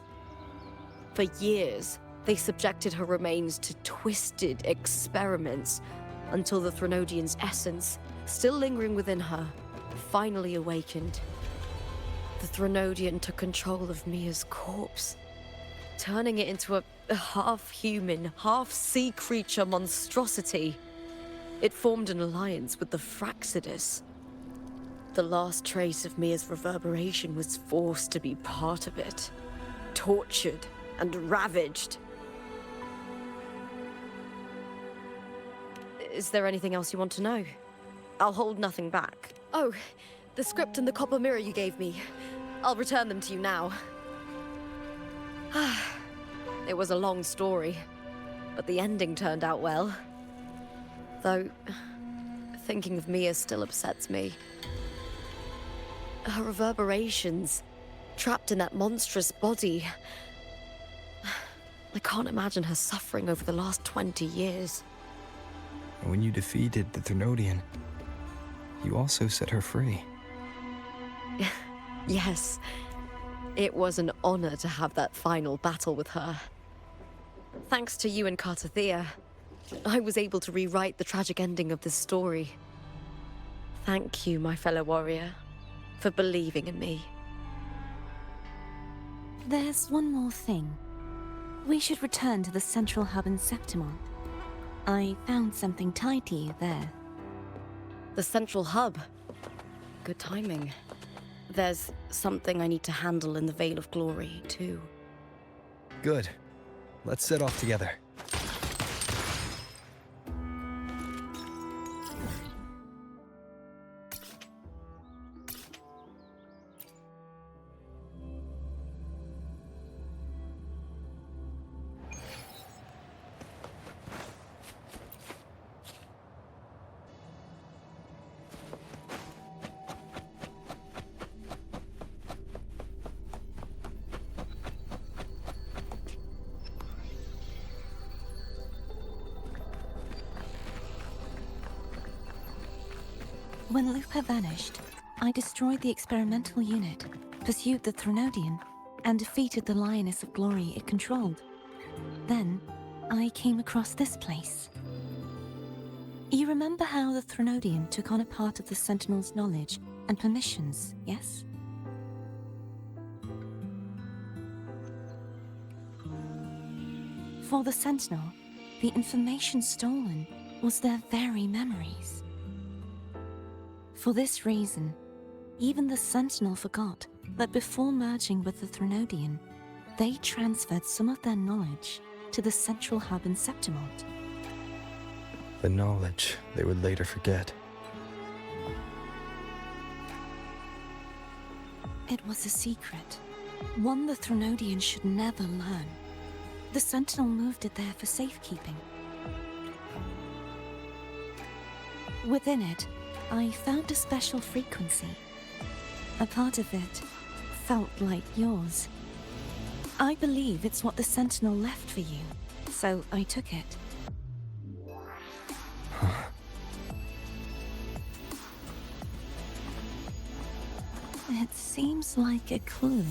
For years, they subjected her remains to twisted experiments until the Threnodian's essence, still lingering within her, finally awakened. The Threnodian took control of Mia's corpse, turning it into a half-human, half-sea creature monstrosity. It formed an alliance with the Fractsidus. The last trace of Mia's reverberation was forced to be part of it, tortured and ravaged. Is there anything else you want to know? I'll hold nothing back. Oh, the script and the copper mirror you gave me. I'll return them to you now. It was a long story, but the ending turned out well. Though, thinking of Mia still upsets me. Her reverberations, trapped in that monstrous body. I can't imagine her suffering over the last 20 years. When you defeated the Threnodian, you also set her free. Yes. It was an honor to have that final battle with her. Thanks to you and Cartothea, I was able to rewrite the tragic ending of this story. Thank you, my fellow warrior, for believing in me. There's one more thing. We should return to the central hub in Septimont. I found something tied to you there. The central hub. Good timing. There's something I need to handle in the Veil of Glory, too. Good. Let's set off together. When Lupa vanished, I destroyed the experimental unit, pursued the Threnodian, and defeated the lioness of glory it controlled. Then, I came across this place. You remember how the Threnodian took on a part of the Sentinel's knowledge and permissions, yes? For the Sentinel, the information stolen was their very memories. For this reason, even the Sentinel forgot that before merging with the Threnodian, they transferred some of their knowledge to the central hub in Septimont. The knowledge they would later forget. It was a secret, one the Threnodian should never learn. The Sentinel moved it there for safekeeping. Within it, I found a special frequency. A part of it felt like yours. I believe it's what the Sentinel left for you, so I took it. It seems like a clue.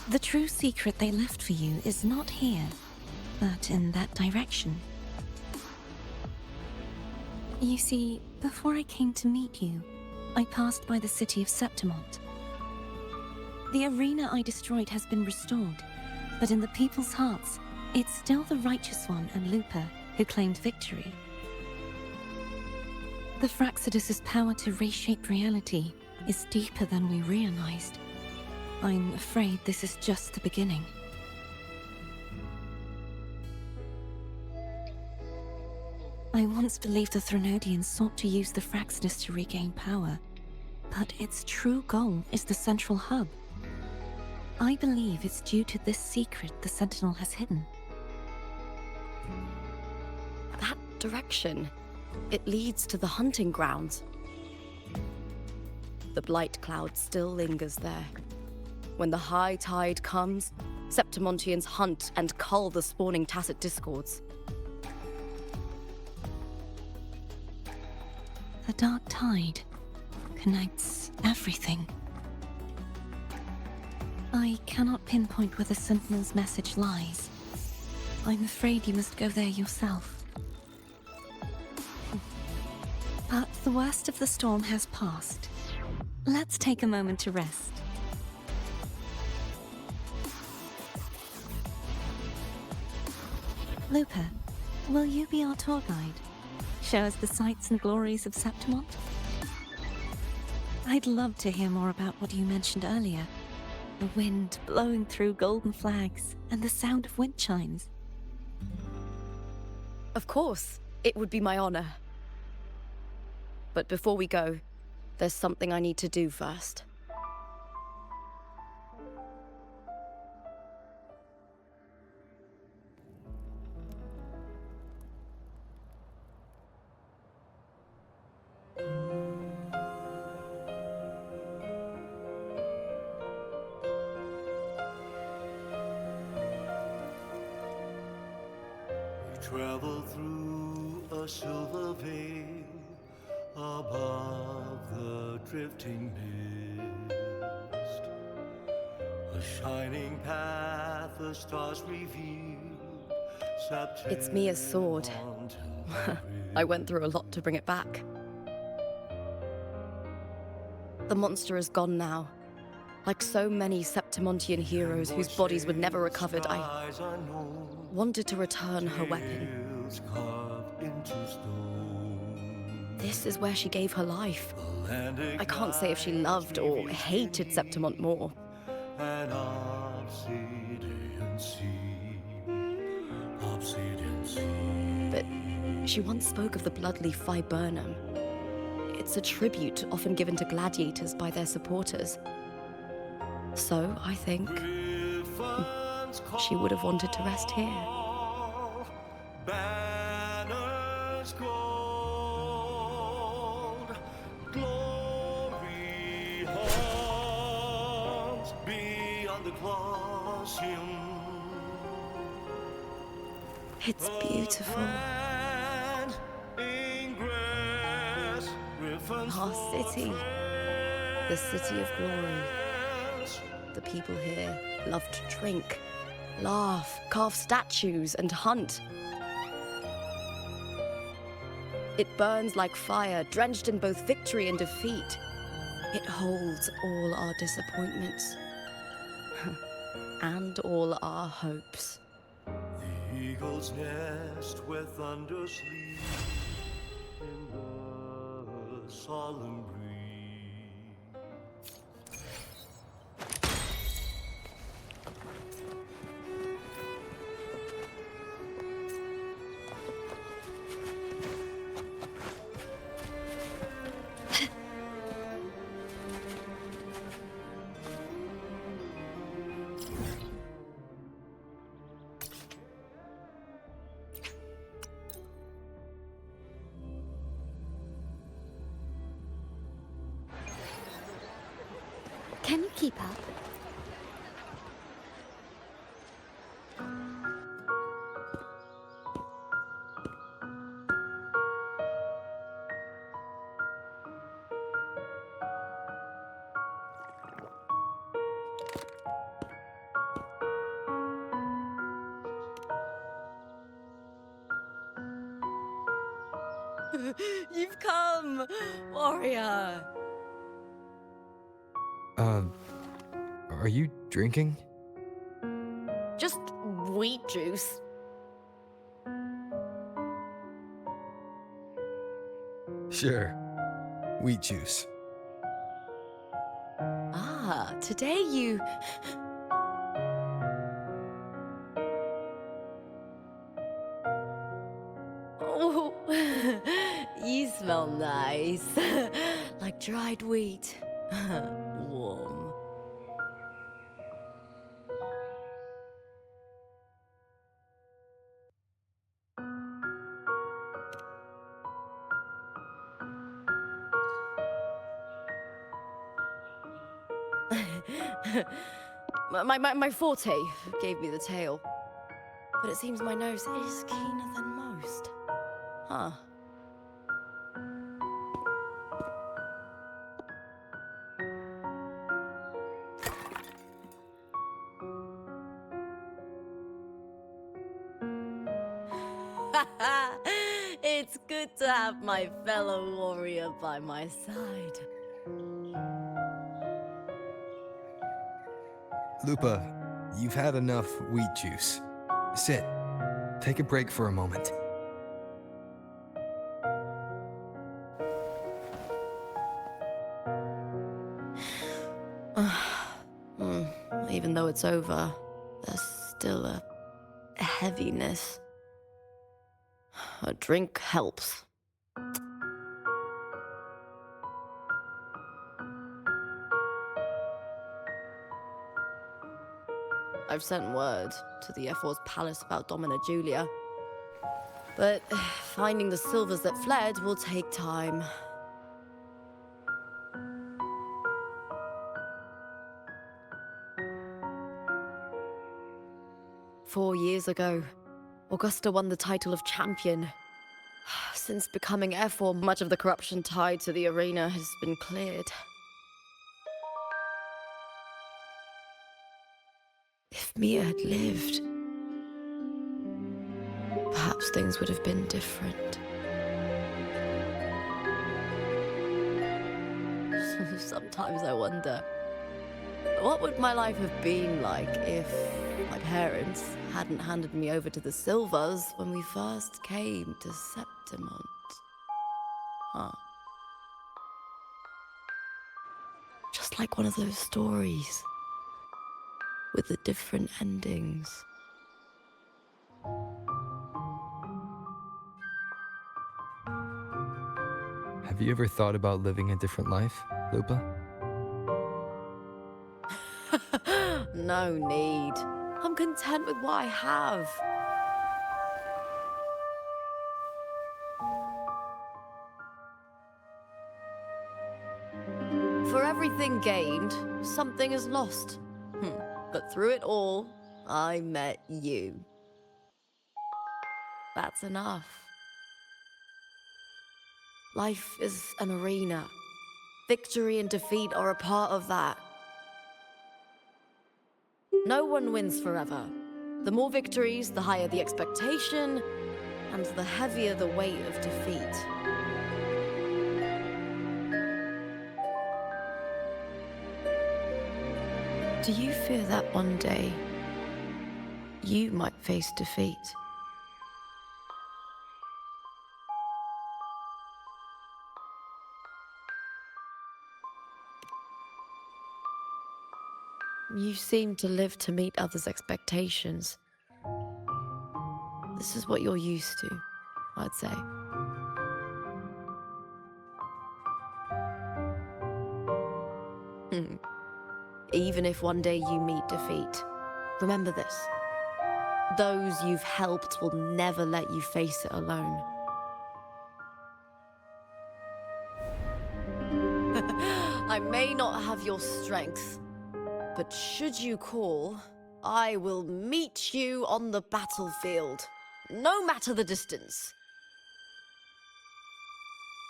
The true secret they left for you is not here, but in that direction. You see, before I came to meet you, I passed by the city of Septimont. The arena I destroyed has been restored, but in the people's hearts, it's still the Righteous One and Lupa who claimed victory. The Fraxidus's power to reshape reality is deeper than we realized. I'm afraid this is just the beginning. I once believed the Threnodians sought to use the Fraxidus to regain power, but its true goal is the central hub. I believe it's due to this secret the Sentinel has hidden. That direction, it leads to the hunting grounds. The blight cloud still lingers there. When the high tide comes, Septimontians hunt and cull the spawning tacit discords. The dark tide connects everything. I cannot pinpoint where the Sentinel's message lies. I'm afraid you must go there yourself. But the worst of the storm has passed. Let's take a moment to rest. Lupa, will you be our tour guide? Show us the sights and glories of Septimont? I'd love to hear more about what you mentioned earlier. The wind blowing through golden flags and the sound of wind chimes. Of course, it would be my honor. But before we go, there's something I need to do first. Travel through a silver veil above the drifting mist. A shining path, the stars revealed. It's Mia's sword. I went through a lot to bring it back. The monster is gone now. Like so many Septimontian heroes whose bodies were never recovered, I wanted to return her weapon. This is where she gave her life. I can't say if she loved or hated Septimont more. But she once spoke of the bloodleaf viburnum. It's a tribute often given to gladiators by their supporters. So, I think she would have wanted to rest here. Banners gold, glory haunts beyond the Colosseum. It's beautiful. Our city. The city of glory. The people here love to drink, laugh, carve statues, and hunt. It burns like fire, drenched in both victory and defeat. It holds all our disappointments. And all our hopes. The eagle's nest where thunder sleeps in the solemn breeze. Can you keep up? You've come, warrior. Are you drinking? Just wheat juice. Sure. Wheat juice. Ah, today you... Oh, you smell nice. Like dried wheat. Warm. My forte gave me the tail. But it seems my nose is keener than most. Huh. It's good to have my fellow warrior by my side. Lupa, you've had enough wheat juice. Sit. Take a break for a moment. Even though it's over, there's still a heaviness. A drink helps. I've sent word to the F4's palace about Domina Julia. But finding the silvers that fled will take time. Four years ago, Augusta won the title of champion. Since becoming F4, much of the corruption tied to the arena has been cleared. If Mia had lived, perhaps things would have been different. Sometimes I wonder, what would my life have been like if my parents hadn't handed me over to the Silvers when we first came to Septimont? Huh. Just like one of those stories with the different endings. Have you ever thought about living a different life, Lupa? No need. I'm content with what I have. For everything gained, something is lost. But through it all, I met you. That's enough. Life is an arena. Victory and defeat are a part of that. No one wins forever. The more victories, the higher the expectation, and the heavier the weight of defeat. Do you fear that one day you might face defeat? You seem to live to meet others' expectations. This is what you're used to, I'd say. Even if one day you meet defeat, remember this. Those you've helped will never let you face it alone. I may not have your strength, but should you call, I will meet you on the battlefield, no matter the distance.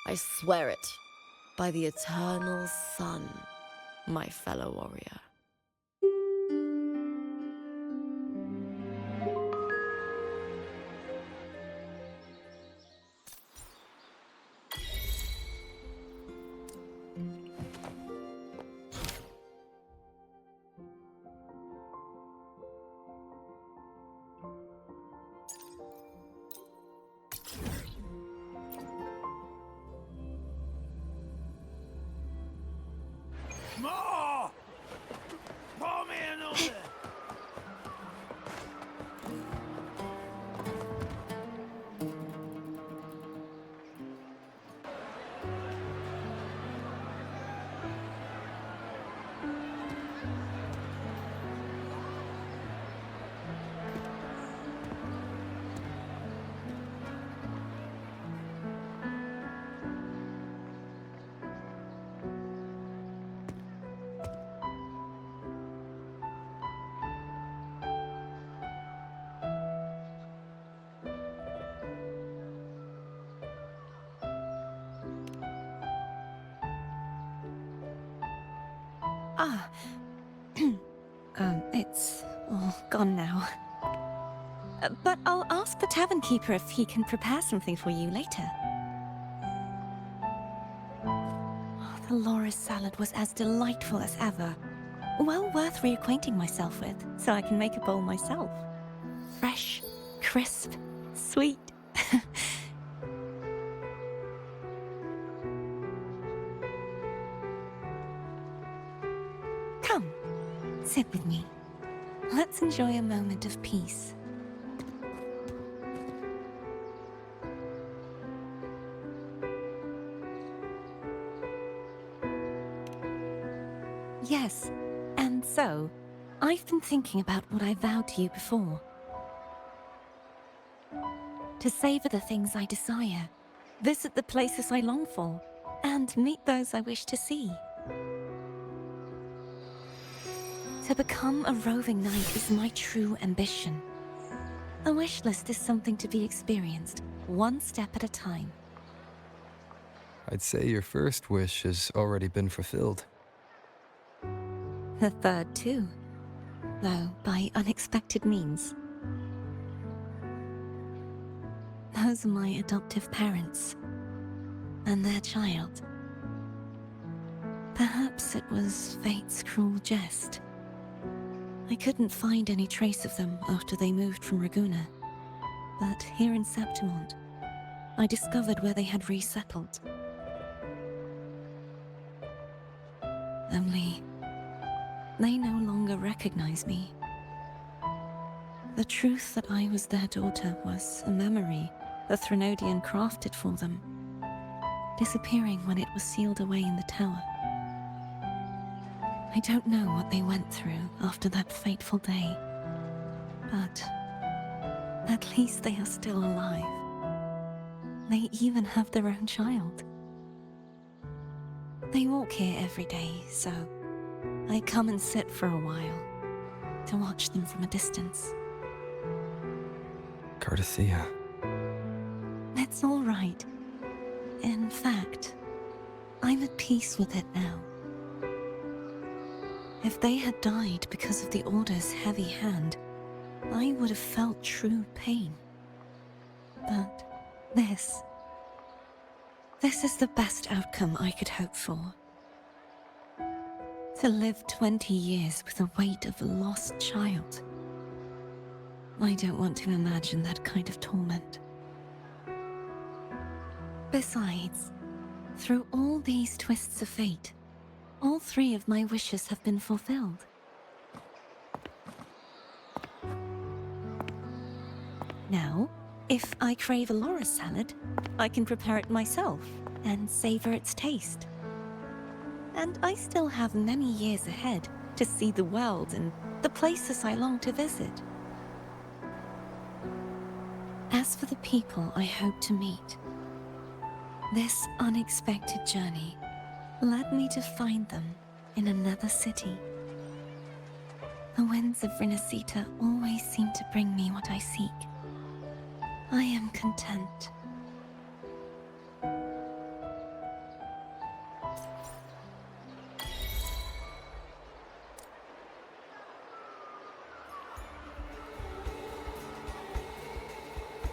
I swear it, by the eternal sun, my fellow warrior. It's all gone now. But I'll ask the tavern keeper if he can prepare something for you later. Oh, the loris salad was as delightful as ever. Well worth reacquainting myself with, so I can make a bowl myself. Fresh, crisp, sweet. Come, sit with me. Let's enjoy a moment of peace. Yes, and so, I've been thinking about what I vowed to you before. To savor the things I desire, visit the places I long for, and meet those I wish to see. To become a roving knight is my true ambition. A wish list is something to be experienced, one step at a time. I'd say your first wish has already been fulfilled. The third too, though by unexpected means. Those are my adoptive parents, and their child. Perhaps it was fate's cruel jest. I couldn't find any trace of them after they moved from Raguna, but here in Septimont, I discovered where they had resettled. Only, they no longer recognize me. The truth that I was their daughter was a memory the Threnodian crafted for them, disappearing when it was sealed away in the tower. I don't know what they went through after that fateful day, but at least they are still alive. They even have their own child. They walk here every day, so I come and sit for a while to watch them from a distance. Cardathia. It's all right. In fact, I'm at peace with it now. If they had died because of the Order's heavy hand, I would have felt true pain. But this is the best outcome I could hope for. To live 20 years with the weight of a lost child. I don't want to imagine that kind of torment. Besides, through all these twists of fate, all three of my wishes have been fulfilled. Now, if I crave a loris salad, I can prepare it myself and savor its taste. And I still have many years ahead to see the world and the places I long to visit. As for the people I hope to meet, this unexpected journey led me to find them in another city. The winds of Resonator always seem to bring me what I seek. I am content.